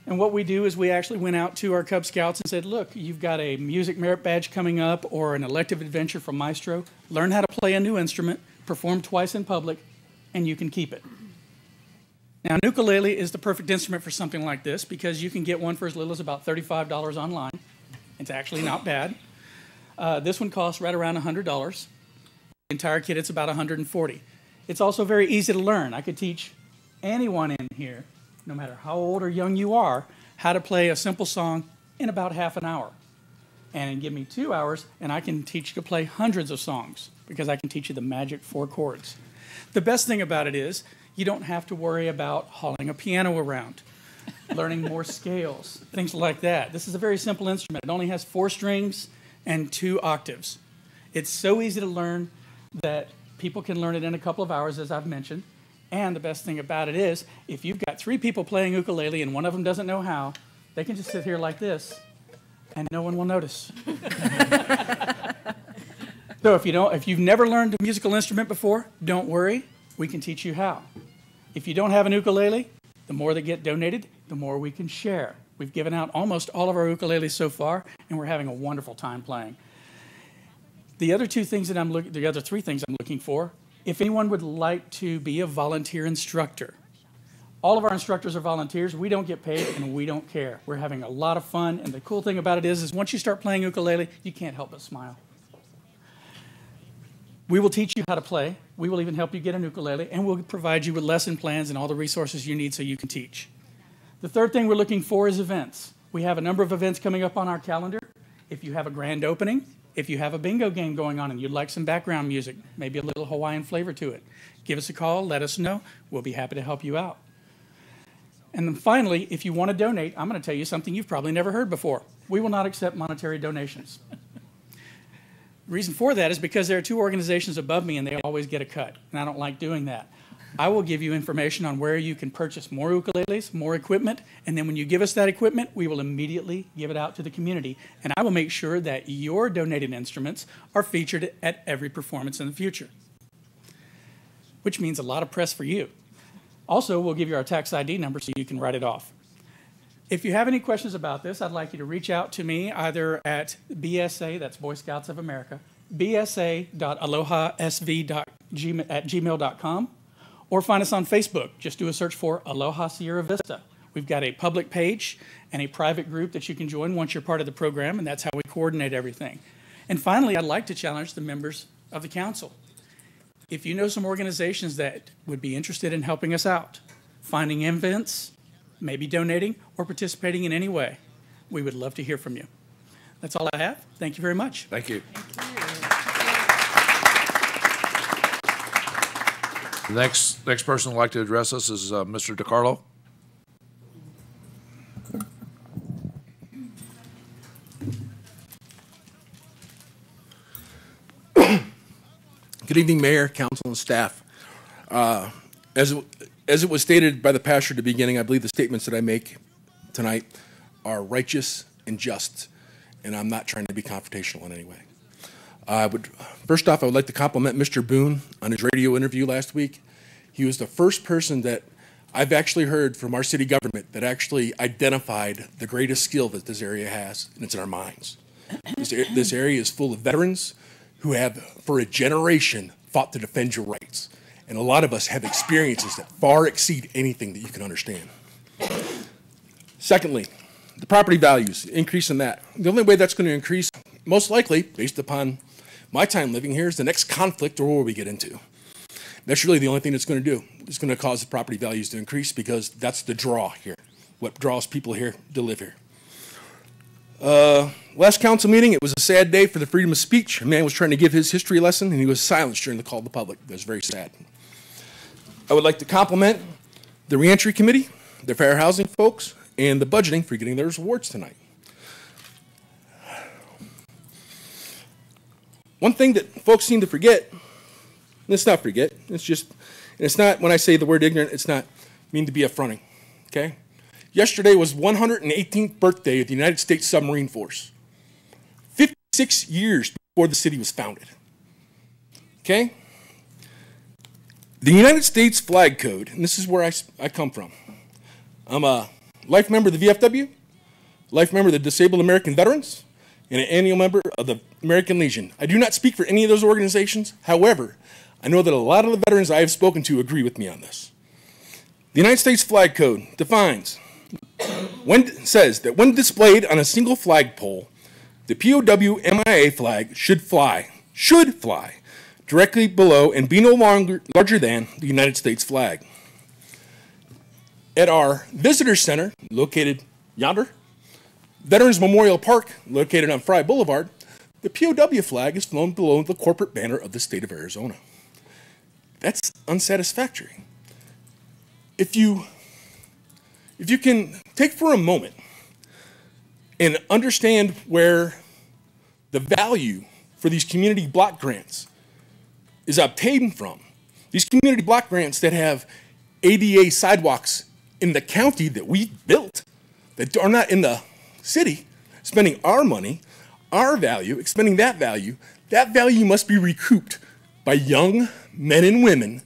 And what we do is we actually went out to our Cub Scouts and said, look, you've got a music merit badge coming up or an elective adventure from Maestro. Learn how to play a new instrument, perform twice in public, and you can keep it. Now, an ukulele is the perfect instrument for something like this because you can get one for as little as about $35 online. It's actually not bad. This one costs right around $100. The entire kit, it's about $140. It's also very easy to learn. I could teach anyone in here, no matter how old or young you are, how to play a simple song in about half an hour. And give me 2 hours, and I can teach you to play hundreds of songs because I can teach you the magic 4 chords. The best thing about it is you don't have to worry about hauling a piano around, learning more scales, things like that. This is a very simple instrument. It only has 4 strings and 2 octaves. It's so easy to learn that people can learn it in a couple of hours, as I've mentioned. And the best thing about it is, if you've got 3 people playing ukulele and one of them doesn't know how, they can just sit here like this, and no one will notice. So if you've never learned a musical instrument before, don't worry, we can teach you how. If you don't have an ukulele, the more that get donated, the more we can share. We've given out almost all of our ukuleles so far, and we're having a wonderful time playing. The other 3 things I'm looking for, if anyone would like to be a volunteer instructor. All of our instructors are volunteers. We don't get paid, and we don't care. We're having a lot of fun, and the cool thing about it is once you start playing ukulele, you can't help but smile. We will teach you how to play. We will even help you get an ukulele, and we'll provide you with lesson plans and all the resources you need so you can teach. The third thing we're looking for is events. We have a number of events coming up on our calendar. If you have a grand opening, if you have a bingo game going on and you'd like some background music, maybe a little Hawaiian flavor to it, give us a call, let us know. We'll be happy to help you out. And then finally, if you want to donate, I'm going to tell you something you've probably never heard before. We will not accept monetary donations. The reason for that is because there are 2 organizations above me and they always get a cut, and I don't like doing that. I will give you information on where you can purchase more ukuleles, more equipment, and then when you give us that equipment, we will immediately give it out to the community, and I will make sure that your donated instruments are featured at every performance in the future, which means a lot of press for you. Also, we'll give you our tax ID number so you can write it off. If you have any questions about this, I'd like you to reach out to me either at BSA, that's Boy Scouts of America, bsa.alohasv@gmail.com, or find us on Facebook. Just do a search for Aloha Sierra Vista. We've got a public page and a private group that you can join once you're part of the program, and that's how we coordinate everything. And finally, I'd like to challenge the members of the council. If you know some organizations that would be interested in helping us out, finding events, maybe donating or participating in any way, we would love to hear from you. That's all I have. Thank you very much. Thank you. The next person who'd like to address us is Mr. DiCarlo. Good evening, Mayor, Council, and staff. As as it was stated by the pastor at the beginning, I believe the statements that I make tonight are righteous and just, and I'm not trying to be confrontational in any way. First off, I would like to compliment Mr. Boone on his radio interview last week. He was the first person that I've actually heard from our city government that actually identified the greatest skill that this area has, and it's in our minds. This area is full of veterans who have, for a generation, fought to defend your rights. And a lot of us have experiences that far exceed anything that you can understand. Secondly, the property values, increase in that. The only way that's going to increase, most likely, based upon my time living here, is the next conflict or war we get into. That's really the only thing that's going to do. It's going to cause the property values to increase because that's the draw here, what draws people here to live here. Last council meeting, it was a sad day for the freedom of speech. A man was trying to give his history lesson, and he was silenced during the call to the public. It was very sad. I would like to compliment the Reentry Committee, the Fair Housing folks, and the budgeting for getting their awards tonight. One thing that folks seem to forget, and it's not forget, it's just, and it's not, when I say the word ignorant, it's not mean to be affronting, okay? Yesterday was 118th birthday of the United States Submarine Force. 56 years before the city was founded, okay? The United States Flag Code, and this is where I come from. I'm a life member of the VFW, life member of the Disabled American Veterans, and an annual member of the American Legion. I do not speak for any of those organizations. However, I know that a lot of the veterans I have spoken to agree with me on this. The United States Flag Code defines, says that when displayed on a single flagpole, the POW MIA flag should fly directly below and be no larger than the United States flag. At our visitor center, located yonder, Veterans Memorial Park, located on Fry Boulevard, the POW flag is flown below the corporate banner of the state of Arizona. That's unsatisfactory. If you can take for a moment and understand where the value for these community block grants is obtained from, these community block grants that have ADA sidewalks in the county that we built, that are not in the city, spending our money, our value, expending that value must be recouped by young men and women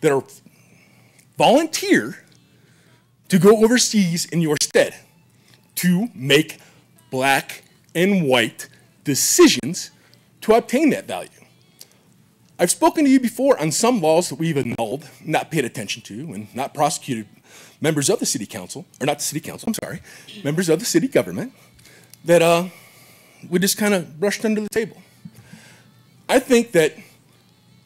that are volunteer to go overseas in your stead to make black and white decisions to obtain that value. I've spoken to you before on some laws that we've annulled, not paid attention to, and not prosecuted members of the city council, or not the city council, I'm sorry, members of the city government, that we just kind of brushed under the table. I think that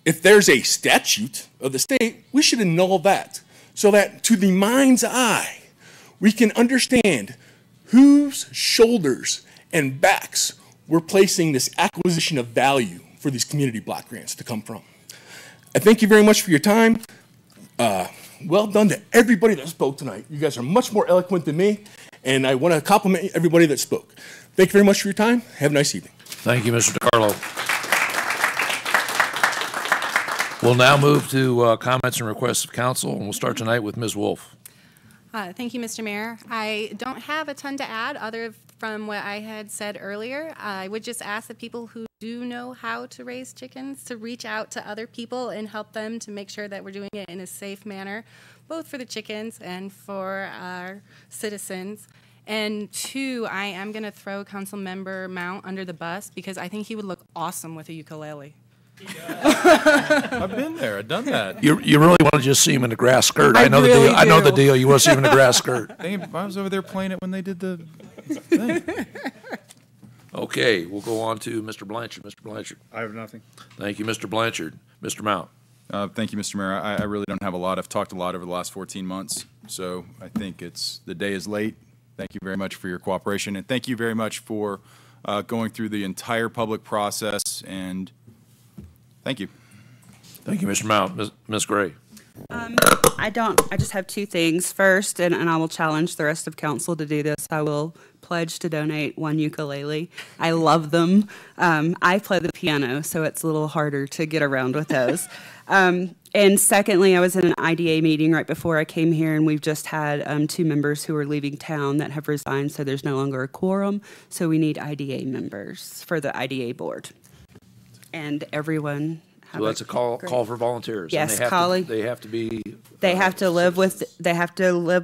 if there's a statute of the state, we should annul that so that to the mind's eye, we can understand whose shoulders and backs we're placing this acquisition of value for these community block grants to come from. I thank you very much for your time. Well done to everybody that spoke tonight. You guys are much more eloquent than me, and I want to compliment everybody that spoke. Thank you very much for your time. Have a nice evening. Thank you, Mr. DiCarlo. We'll now move to comments and requests of council, and we'll start tonight with Ms. Wolf. Thank you, Mr. Mayor. I don't have a ton to add other from what I had said earlier. I would just ask the people who do know how to raise chickens to reach out to other people and help them to make sure that we're doing it in a safe manner, both for the chickens and for our citizens. And two, I am going to throw Councilmember Mount under the bus because I think he would look awesome with a ukulele. I've been there. I've done that. You really want to just see him in a grass skirt. I know the deal. I know the deal. You want to see him in a grass skirt. I was over there playing it when they did the thing. Okay, we'll go on to Mr. Blanchard. Mr. Blanchard. I have nothing. Thank you, Mr. Blanchard. Mr. Mount. Thank you, Mr. Mayor. I really don't have a lot. I've talked a lot over the last 14 months, so I think the day is late. Thank you very much for your cooperation, and thank you very much for going through the entire public process, and thank you. Thank you, Mr. Mount. Ms. Gray. I just have two things. First, and I will challenge the rest of council to do this, I will pledge to donate one ukulele. I love them. I play the piano, so it's a little harder to get around with those. And secondly, I was in an IDA meeting right before I came here, and we've just had 2 members who are leaving town that have resigned, so there's no longer a quorum. So we need IDA members for the IDA board. And everyone. So that's a call for volunteers. Yes, and they have to be. They have to live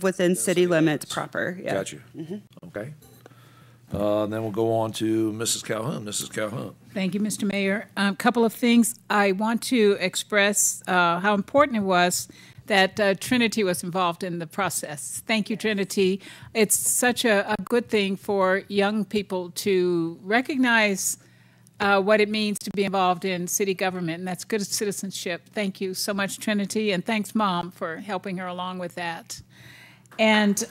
within city limits proper. Yeah. Got you. Okay. Then we'll go on to Mrs. Calhoun. Mrs. Calhoun. Thank you, Mr. Mayor. A couple of things. I want to express how important it was that Trinity was involved in the process. Thank you, Trinity. It's such a good thing for young people to recognize what it means to be involved in city government, and that's good citizenship. Thank you so much, Trinity, and thanks, Mom, for helping her along with that. And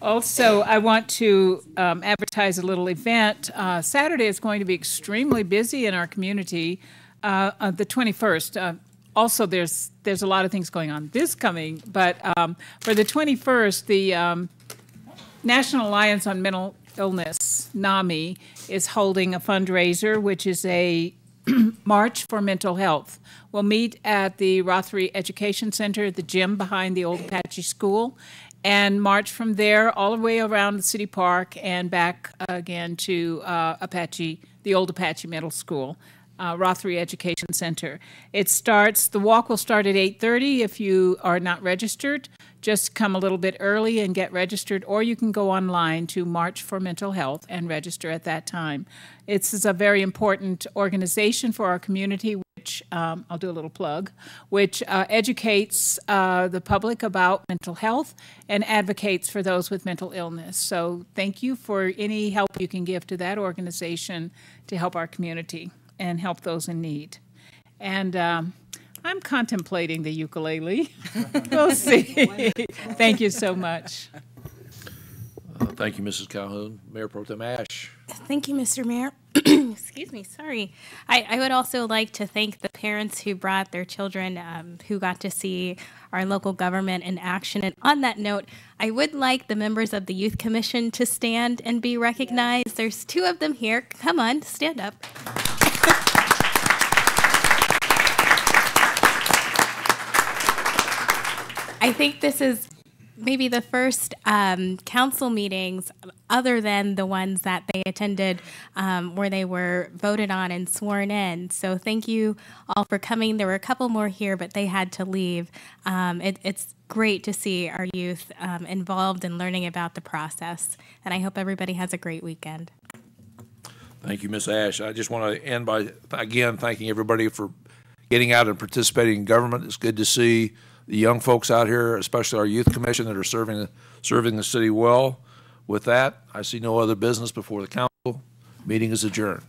also, I want to advertise a little event. Saturday is going to be extremely busy in our community, the 21st. Also, there's a lot of things going on this coming, but for the 21st, the National Alliance on Mental Illness, NAMI, is holding a fundraiser, which is a March for Mental Health. We'll meet at the Rothery Education Center, the gym behind the old Apache School, and march from there all the way around the city park and back again to Apache, the old Apache Middle School. Rothery Education Center. The walk will start at 8:30. If you are not registered, just come a little bit early and get registered, or you can go online to March for Mental Health and register at that time. It's a very important organization for our community, which I'll do a little plug, which educates the public about mental health and advocates for those with mental illness. So thank you for any help you can give to that organization to help our community and help those in need. And I'm contemplating the ukulele. We'll see. Thank you so much. Thank you, Mrs. Calhoun. Mayor Pro Tem Ash. Thank you, Mr. Mayor. Excuse me, sorry. I would also like to thank the parents who brought their children who got to see our local government in action. And on that note, I would like the members of the Youth Commission to stand and be recognized. There's 2 of them here. Come on, stand up. I think this is maybe the first council meetings other than the ones that they attended where they were voted on and sworn in. So thank you all for coming. There were a couple more here, but they had to leave. It's great to see our youth involved in learning about the process. And I hope everybody has a great weekend. Thank you, Ms. Ash. I just want to end by, again, thanking everybody for getting out and participating in government. It's good to see the young folks out here, especially our youth commission, that are serving the city well. With that, I see no other business before the council. Meeting is adjourned.